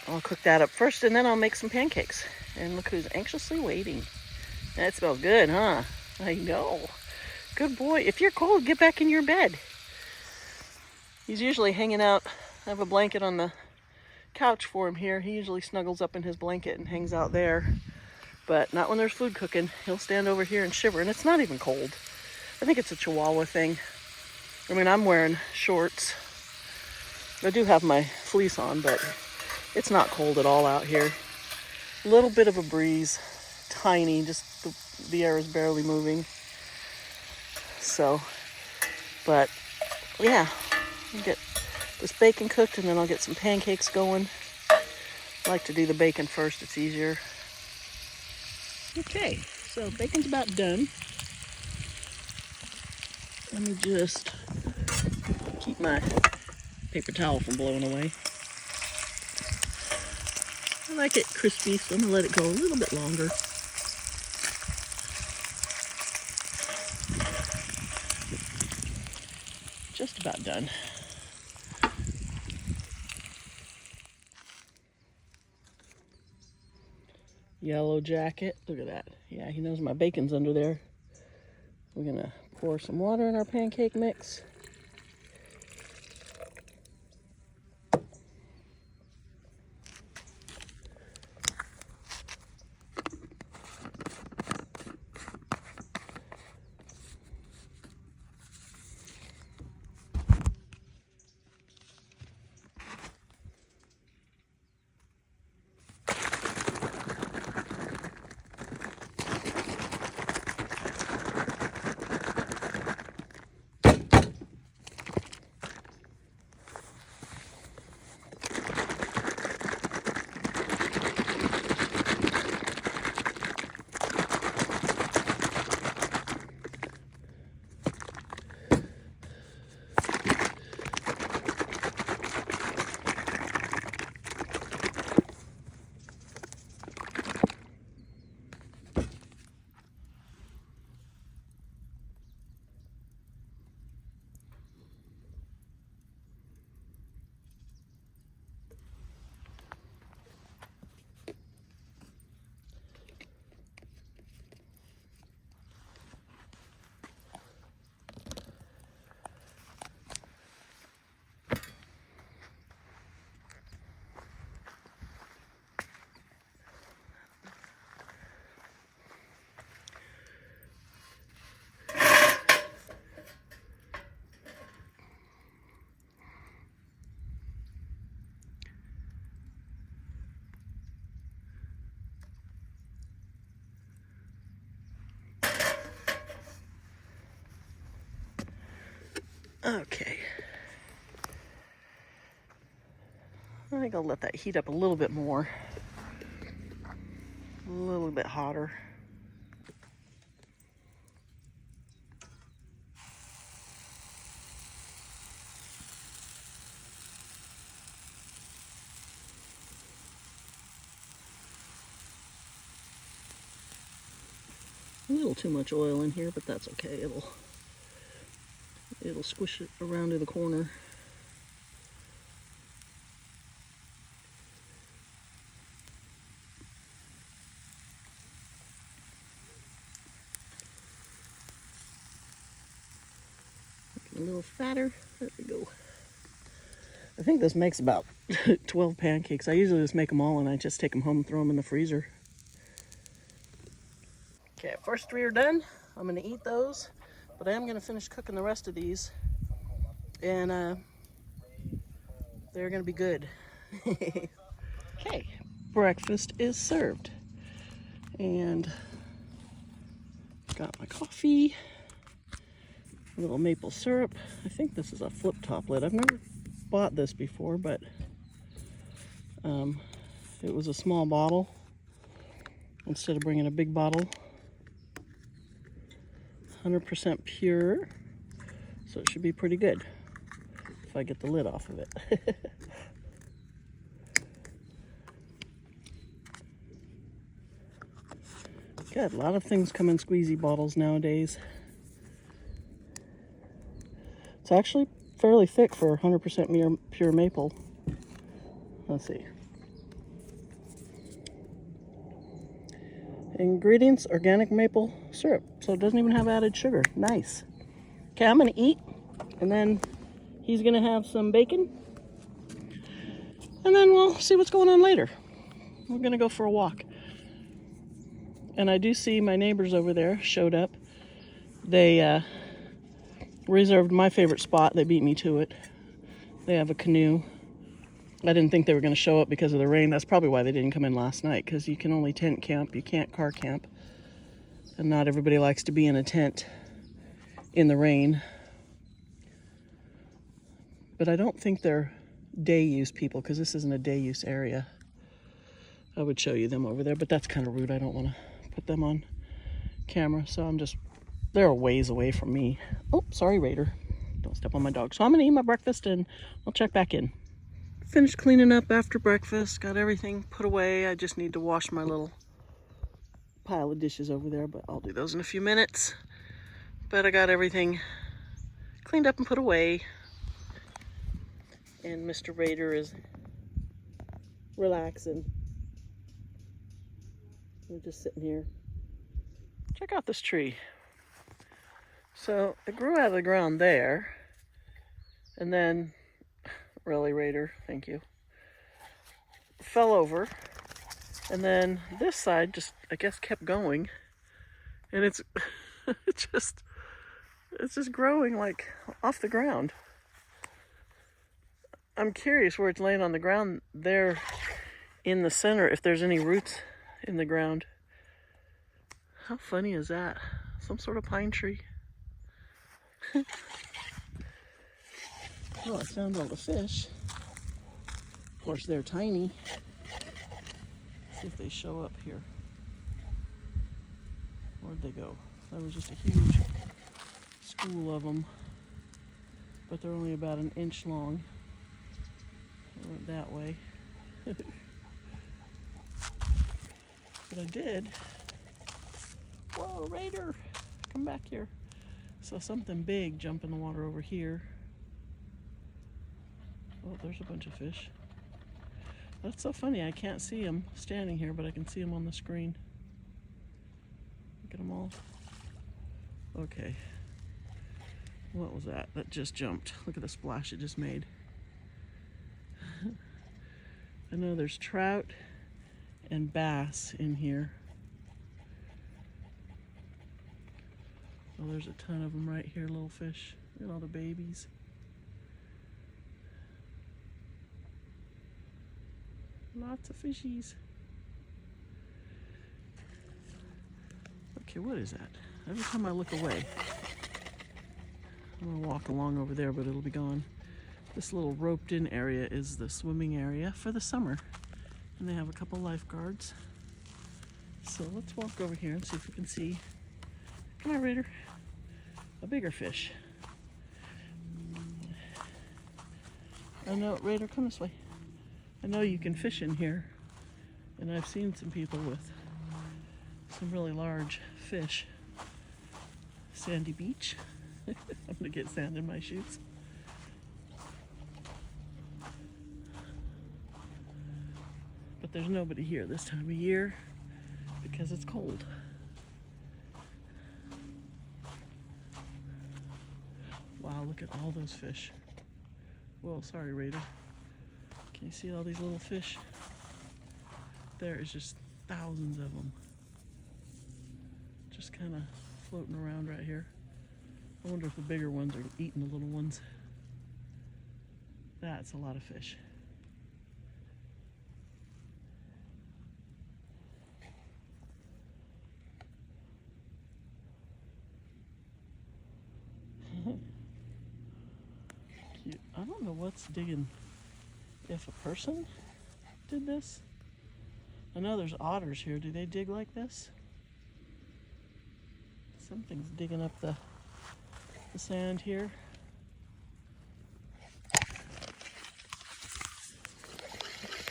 I'll cook that up first, and then I'll make some pancakes. And look who's anxiously waiting. That smells good, huh? I know. Good boy. If you're cold, get back in your bed. He's usually hanging out. I have a blanket on the couch for him here. He usually snuggles up in his blanket and hangs out there. But not when there's food cooking. He'll stand over here and shiver, and it's not even cold. I think it's a Chihuahua thing. I mean, I'm wearing shorts. I do have my fleece on, but it's not cold at all out here. A little bit of a breeze, tiny, just the air is barely moving. So, but yeah, I'll get this bacon cooked, and then I'll get some pancakes going. I like to do the bacon first, it's easier. Okay, so bacon's about done. Let me just keep my paper towel from blowing away. I like it crispy, so I'm gonna let it go a little bit longer. Just about done. Yellow jacket, look at that. Yeah, he knows my bacon's under there. We're gonna pour some water in our pancake mix. Okay. I think I'll let that heat up a little bit more. A little bit hotter. A little too much oil in here, but that's okay. It'll squish it around to the corner. A little fatter. There we go. I think this makes about 12 pancakes. I usually just make them all and I just take them home and throw them in the freezer. Okay, first 3 are done. I'm gonna eat those, but I am gonna finish cooking the rest of these, and they're gonna be good. Okay, breakfast is served, and got my coffee, a little maple syrup. I think this is a flip top lid. I've never bought this before, but it was a small bottle instead of bringing a big bottle. 100% pure, so it should be pretty good if I get the lid off of it. Good, a lot of things come in squeezy bottles nowadays. It's actually fairly thick for 100% pure maple. Let's see. Ingredients: organic maple syrup, so it doesn't even have added sugar. Nice. Okay, I'm gonna eat, and then he's gonna have some bacon, and then we'll see what's going on later. We're gonna go for a walk. And I do see my neighbors over there showed up. They reserved my favorite spot. They beat me to it. They have a canoe. I didn't think they were going to show up because of the rain. That's probably why they didn't come in last night, because you can only tent camp. You can't car camp. And not everybody likes to be in a tent in the rain. But I don't think they're day use people, because this isn't a day use area. I would show you them over there, but that's kind of rude. I don't want to put them on camera, so they're a ways away from me. Oh, sorry, Raider. Don't step on my dog. So I'm gonna eat my breakfast and I'll check back in. Finished cleaning up after breakfast, got everything put away. I just need to wash my little pile of dishes over there, but I'll do those in a few minutes. But I got everything cleaned up and put away. And Mr. Raider is relaxing. We're just sitting here. Check out this tree. So it grew out of the ground there, and then, really, Raider, thank you, fell over, and then this side just, I guess, kept going, and it's it's just growing like off the ground. I'm curious where it's laying on the ground there in the center, if there's any roots in the ground. How funny is that? Some sort of pine tree. Oh, I found all the fish. Of course, they're tiny. Let's see if they show up here. Where'd they go? There was just a huge school of them, but they're only about an inch long. They went that way. But I did. Whoa, Raider! Come back here. So something big jump in the water over here. Oh, there's a bunch of fish. That's so funny. I can't see them standing here, but I can see them on the screen. Look at them all. Okay. What was that? That just jumped. Look at the splash it just made. I know there's trout and bass in here. Oh, there's a ton of them right here, little fish. Look at all the babies. Lots of fishies. Okay, what is that? Every time I look away, I'm gonna walk along over there, but it'll be gone. This little roped in area is the swimming area for the summer. And they have a couple lifeguards. So let's walk over here and see if we can see, come on Raider, a bigger fish. I know, Raider, come this way. I know you can fish in here. And I've seen some people with some really large fish. Sandy beach. I'm gonna get sand in my shoes. But there's nobody here this time of year because it's cold. Wow, look at all those fish. Whoa, sorry, Raider. Can you see all these little fish? There is just thousands of them. Just kind of floating around right here. I wonder if the bigger ones are eating the little ones. That's a lot of fish. Cute. I don't know what's digging. If a person did this? I know there's otters here. Do they dig like this? Something's digging up the sand here.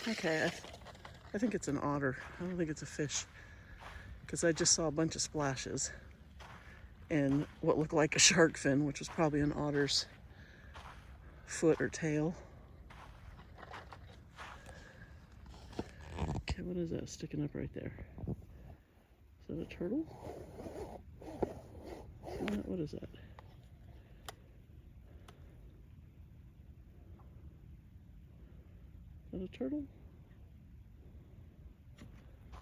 Okay, I think it's an otter. I don't think it's a fish. Because I just saw a bunch of splashes. And what looked like a shark fin, which was probably an otter's foot or tail. Okay, what is that sticking up right there? Is that a turtle? What is that? Is that a turtle? I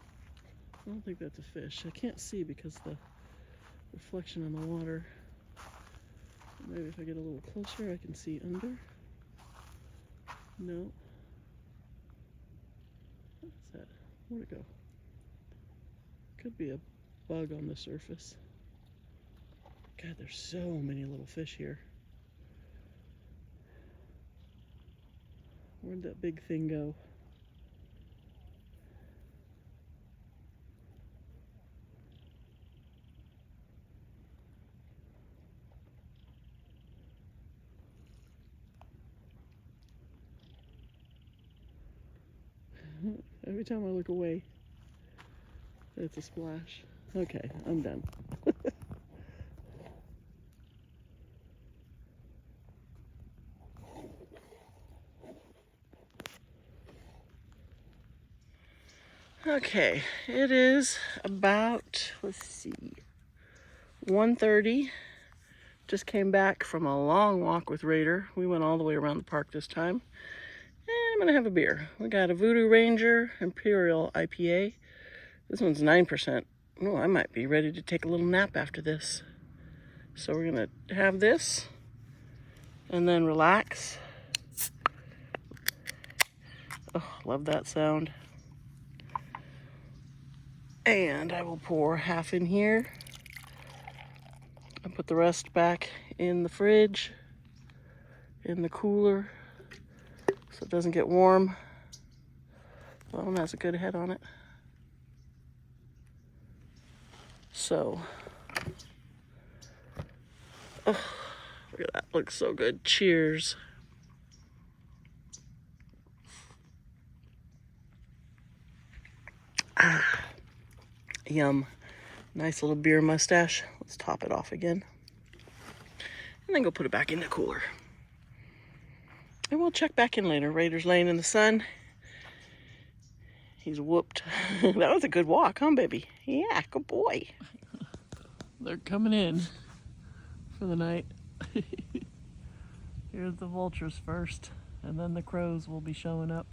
don't think that's a fish. I can't see because the reflection on the water. Maybe if I get a little closer I can see under. No. What is that? Where'd it go? Could be a bug on the surface. God, there's so many little fish here. Where'd that big thing go? Every time I look away, it's a splash. Okay, I'm done. Okay, it is about, let's see, 1:30. Just came back from a long walk with Raider. We went all the way around the park this time. And I'm gonna have a beer. We got a Voodoo Ranger Imperial IPA. This one's 9%. Oh, I might be ready to take a little nap after this. So we're gonna have this and then relax. Oh, love that sound. And I will pour half in here and put the rest back in the fridge, in the cooler, so it doesn't get warm. That one has a good head on it. So, oh, look at that, looks so good. Cheers. Ah, yum. Nice little beer mustache. Let's top it off again. And then go put it back in the cooler. And we'll check back in later. Raider's laying in the sun. He's whooped. That was a good walk, huh, baby? Yeah, good boy. They're coming in for the night. Here's the vultures first, and then the crows will be showing up.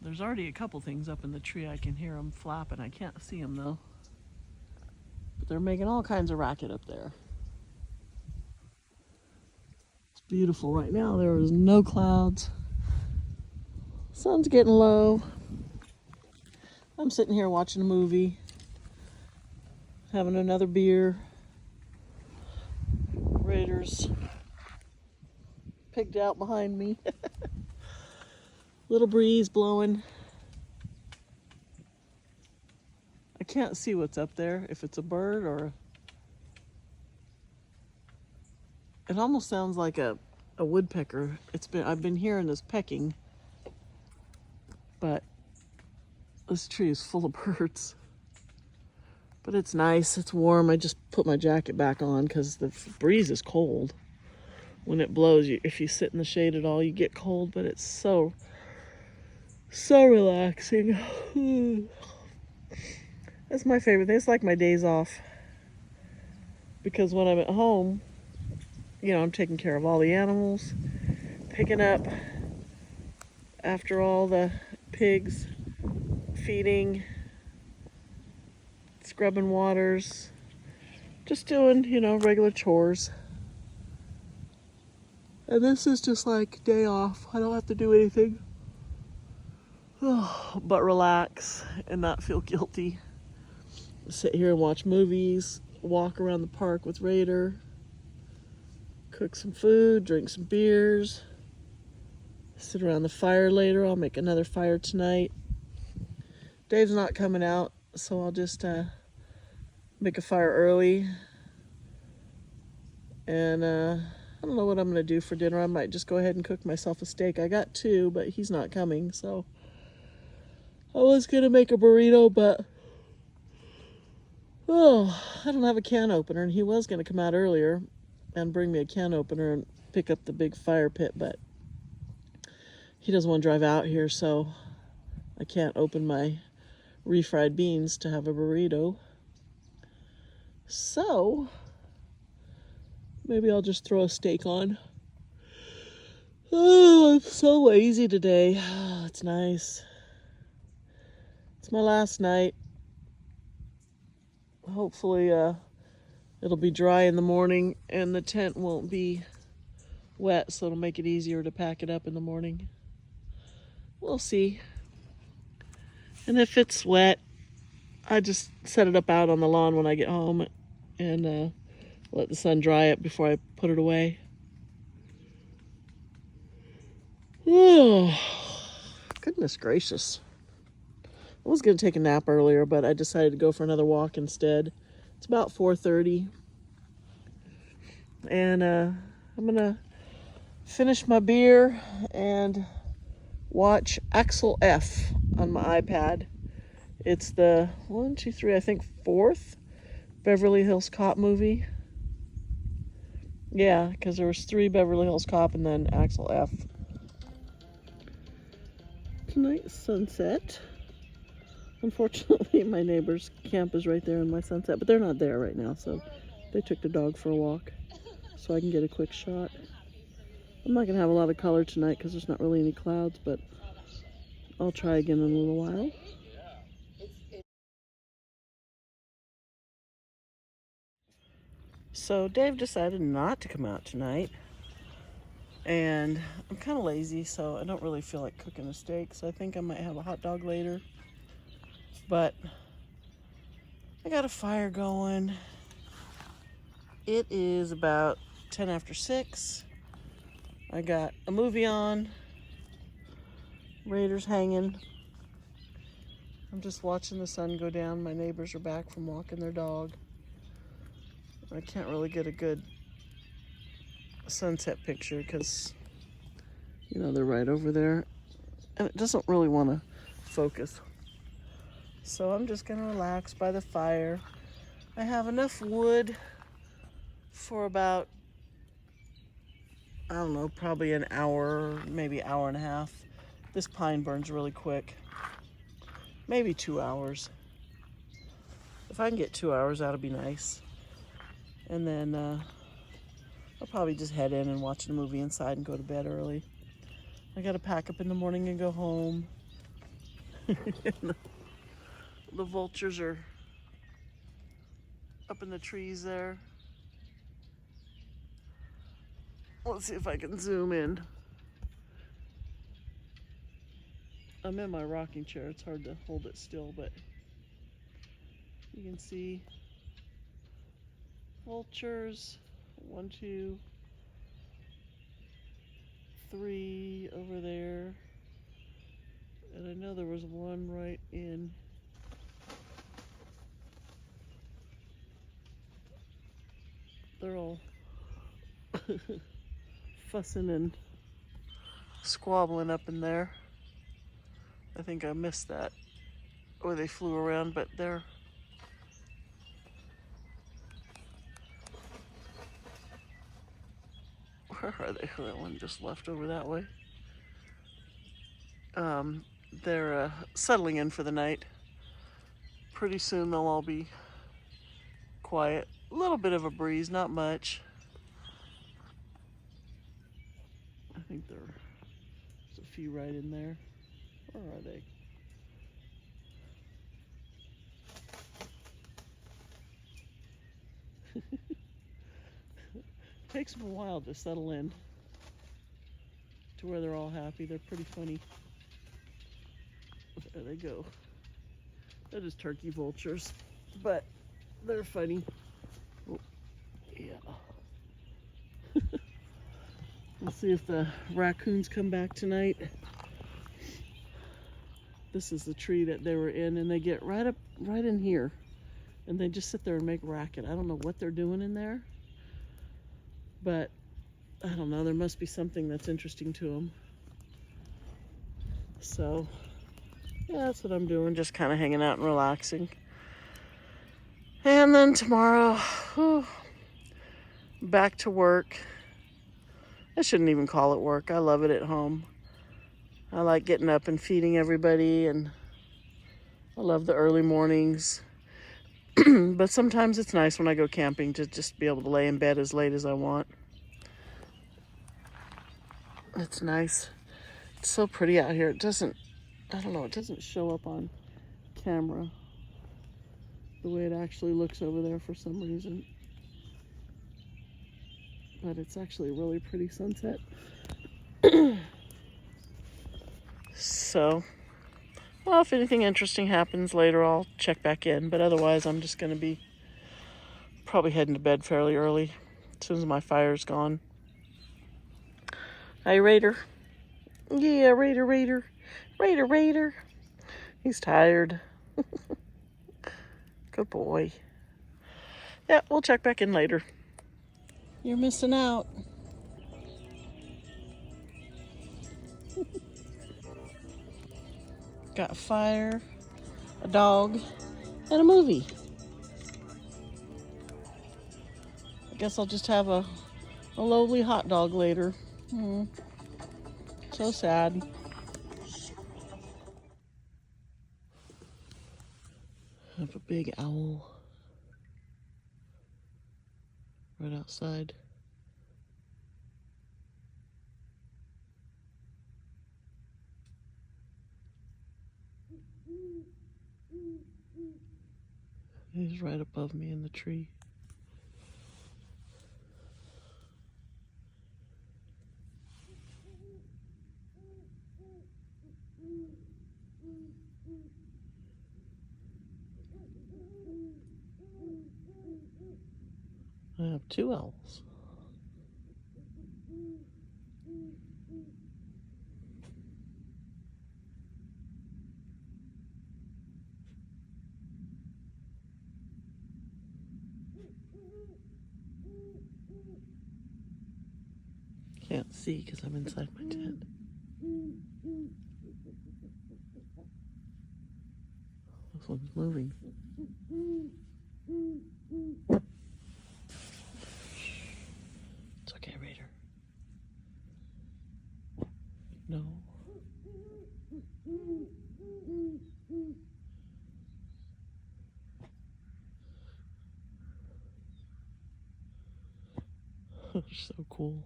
There's already a couple things up in the tree. I can hear them flapping. I can't see them though. But they're making all kinds of racket up there. It's beautiful right now. There is no clouds. Sun's getting low. I'm sitting here watching a movie, having another beer. deers pigged out behind me. Little breeze blowing. I can't see what's up there, if it's a bird or it almost sounds like a woodpecker. I've been hearing this pecking, but this tree is full of birds. But it's nice, it's warm. I just put my jacket back on because the breeze is cold. When it blows, if you sit in the shade at all, you get cold, but it's so relaxing. That's my favorite thing. It's like my days off. Because when I'm at home, you know, I'm taking care of all the animals, picking up after all the pigs, feeding, scrubbing waters, just doing, you know, regular chores. And this is just like day off. I don't have to do anything but relax and not feel guilty. Sit here and watch movies, walk around the park with Raider, cook some food, drink some beers, sit around the fire later. I'll make another fire tonight. Dave's not coming out, so I'll just make a fire early. And I don't know what I'm going to do for dinner. I might just go ahead and cook myself a steak. I got 2, but he's not coming, so I was going to make a burrito, but I don't have a can opener, and he was going to come out earlier and bring me a can opener and pick up the big fire pit, but he doesn't want to drive out here, so I can't open my refried beans to have a burrito. So maybe I'll just throw a steak on. Oh, I'm so lazy today. Oh, it's nice. It's my last night. Hopefully it'll be dry in the morning and the tent won't be wet, so it'll make it easier to pack it up in the morning. We'll see. And if it's wet, I just set it up out on the lawn when I get home and let the sun dry it before I put it away. Oh, goodness gracious. I was going to take a nap earlier, but I decided to go for another walk instead. It's about 4:30. And I'm going to finish my beer and watch Axel F on my iPad. It's the 1, 2, 3, I think 4th Beverly Hills Cop movie. Yeah, because there was 3 Beverly Hills Cop and then Axel F. Tonight's sunset. Unfortunately, my neighbor's camp is right there in my sunset, but they're not there right now, so they took the dog for a walk so I can get a quick shot. I'm not going to have a lot of color tonight because there's not really any clouds, but I'll try again in a little while. So Dave decided not to come out tonight, and I'm kind of lazy, so I don't really feel like cooking a steak, so I think I might have a hot dog later. But I got a fire going. It is about 10 after 6. I got a movie on. Raiders hanging. I'm just watching the sun go down. My neighbors are back from walking their dog. I can't really get a good sunset picture because, you know, they're right over there. And it doesn't really want to focus. So I'm just going to relax by the fire. I have enough wood for about, I don't know, probably an hour, maybe hour and a half. This pine burns really quick. Maybe 2 hours. If I can get 2 hours, that'll be nice. And then I'll probably just head in and watch a movie inside and go to bed early. I gotta pack up in the morning and go home. The vultures are up in the trees there. Let's see if I can zoom in. I'm in my rocking chair. It's hard to hold it still, but you can see vultures. 1, 2, 3 over there. And I know there was one right in. They're all fussing and squabbling up in there. I think I missed that. Or they flew around, but they're. Where are they? That one just left over that way. They're settling in for the night. Pretty soon they'll all be quiet. A little bit of a breeze, not much. I think there's a few right in there. Where are they? Takes them a while to settle in to where they're all happy. They're pretty funny. There they go. They're just turkey vultures, but they're funny. Oh, yeah. We'll see if the raccoons come back tonight. This is the tree that they were in, and they get right in here, and they just sit there and make racket. I don't know what they're doing in there, but I don't know. There must be something that's interesting to them. So, yeah, that's what I'm doing, just kind of hanging out and relaxing. And then tomorrow, back to work. I shouldn't even call it work. I love it at home. I like getting up and feeding everybody, and I love the early mornings. But sometimes it's nice when I go camping to just be able to lay in bed as late as I want. It's nice. It's so pretty out here. It doesn't show up on camera the way it actually looks over there for some reason. But it's actually a really pretty sunset. So, well, if anything interesting happens later, I'll check back in. But otherwise, I'm just going to be probably heading to bed fairly early as soon as my fire's gone. Hi, Raider. Yeah, Raider. He's tired. Good boy. Yeah, we'll check back in later. You're missing out. Got fire, a dog, and a movie. I guess I'll just have a lowly hot dog later. So sad. I have a big owl right outside. He's right above me in the tree. I have 2 owls. Can't see because I'm inside my tent. This one's moving. It's okay, Raider. No. So cool.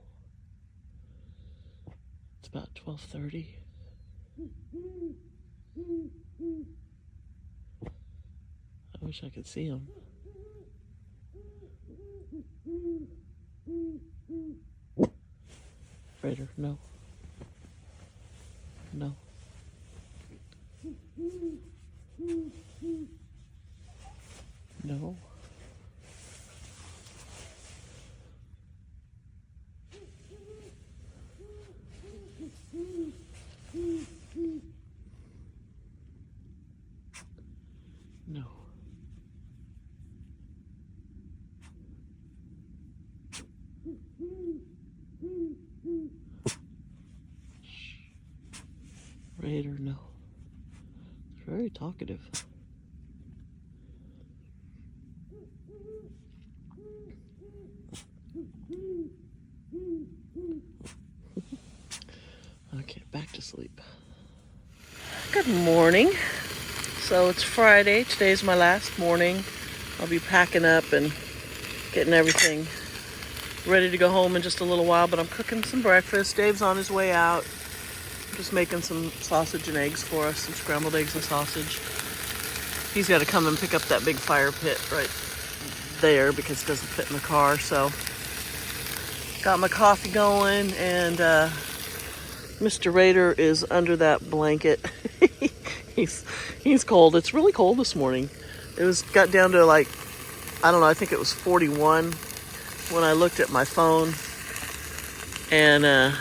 It's about 12:30. I wish I could see him. Raider, no. No. No. Raider, no. Very talkative. Okay, back to sleep. Good morning. So it's Friday. Today's my last morning. I'll be packing up and getting everything ready to go home in just a little while, but I'm cooking some breakfast. Dave's on his way out. I'm just making some sausage and eggs for us, some scrambled eggs and sausage. He's got to come and pick up that big fire pit right there because it doesn't fit in the car. So got my coffee going, and Mr. Raider is under that blanket. he's cold. It's really cold this morning. It got down to like, I don't know, I think it was 41 when I looked at my phone. And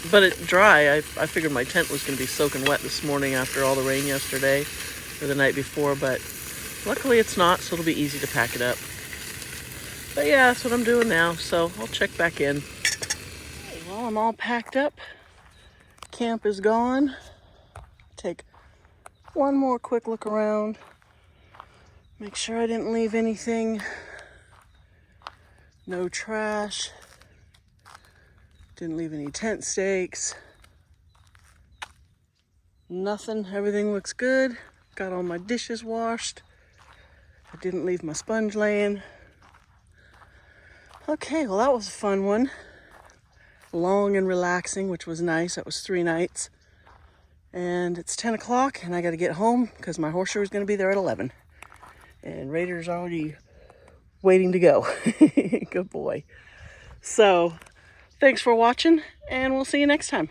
but it's dry. I figured my tent was going to be soaking wet this morning after all the rain yesterday or the night before, but luckily it's not, so it'll be easy to pack it up. But yeah, that's what I'm doing now, so I'll check back in. Well, I'm all packed up. Camp is gone. Take one more quick look around. Make sure I didn't leave anything. No trash. Didn't leave any tent stakes. Nothing. Everything looks good. Got all my dishes washed. I didn't leave my sponge laying. Okay, well that was a fun one. Long and relaxing, which was nice. That was 3 nights. And it's 10 o'clock and I got to get home because my horseshoe is going to be there at 11. And Raider's already waiting to go. Good boy. So, thanks for watching, and we'll see you next time.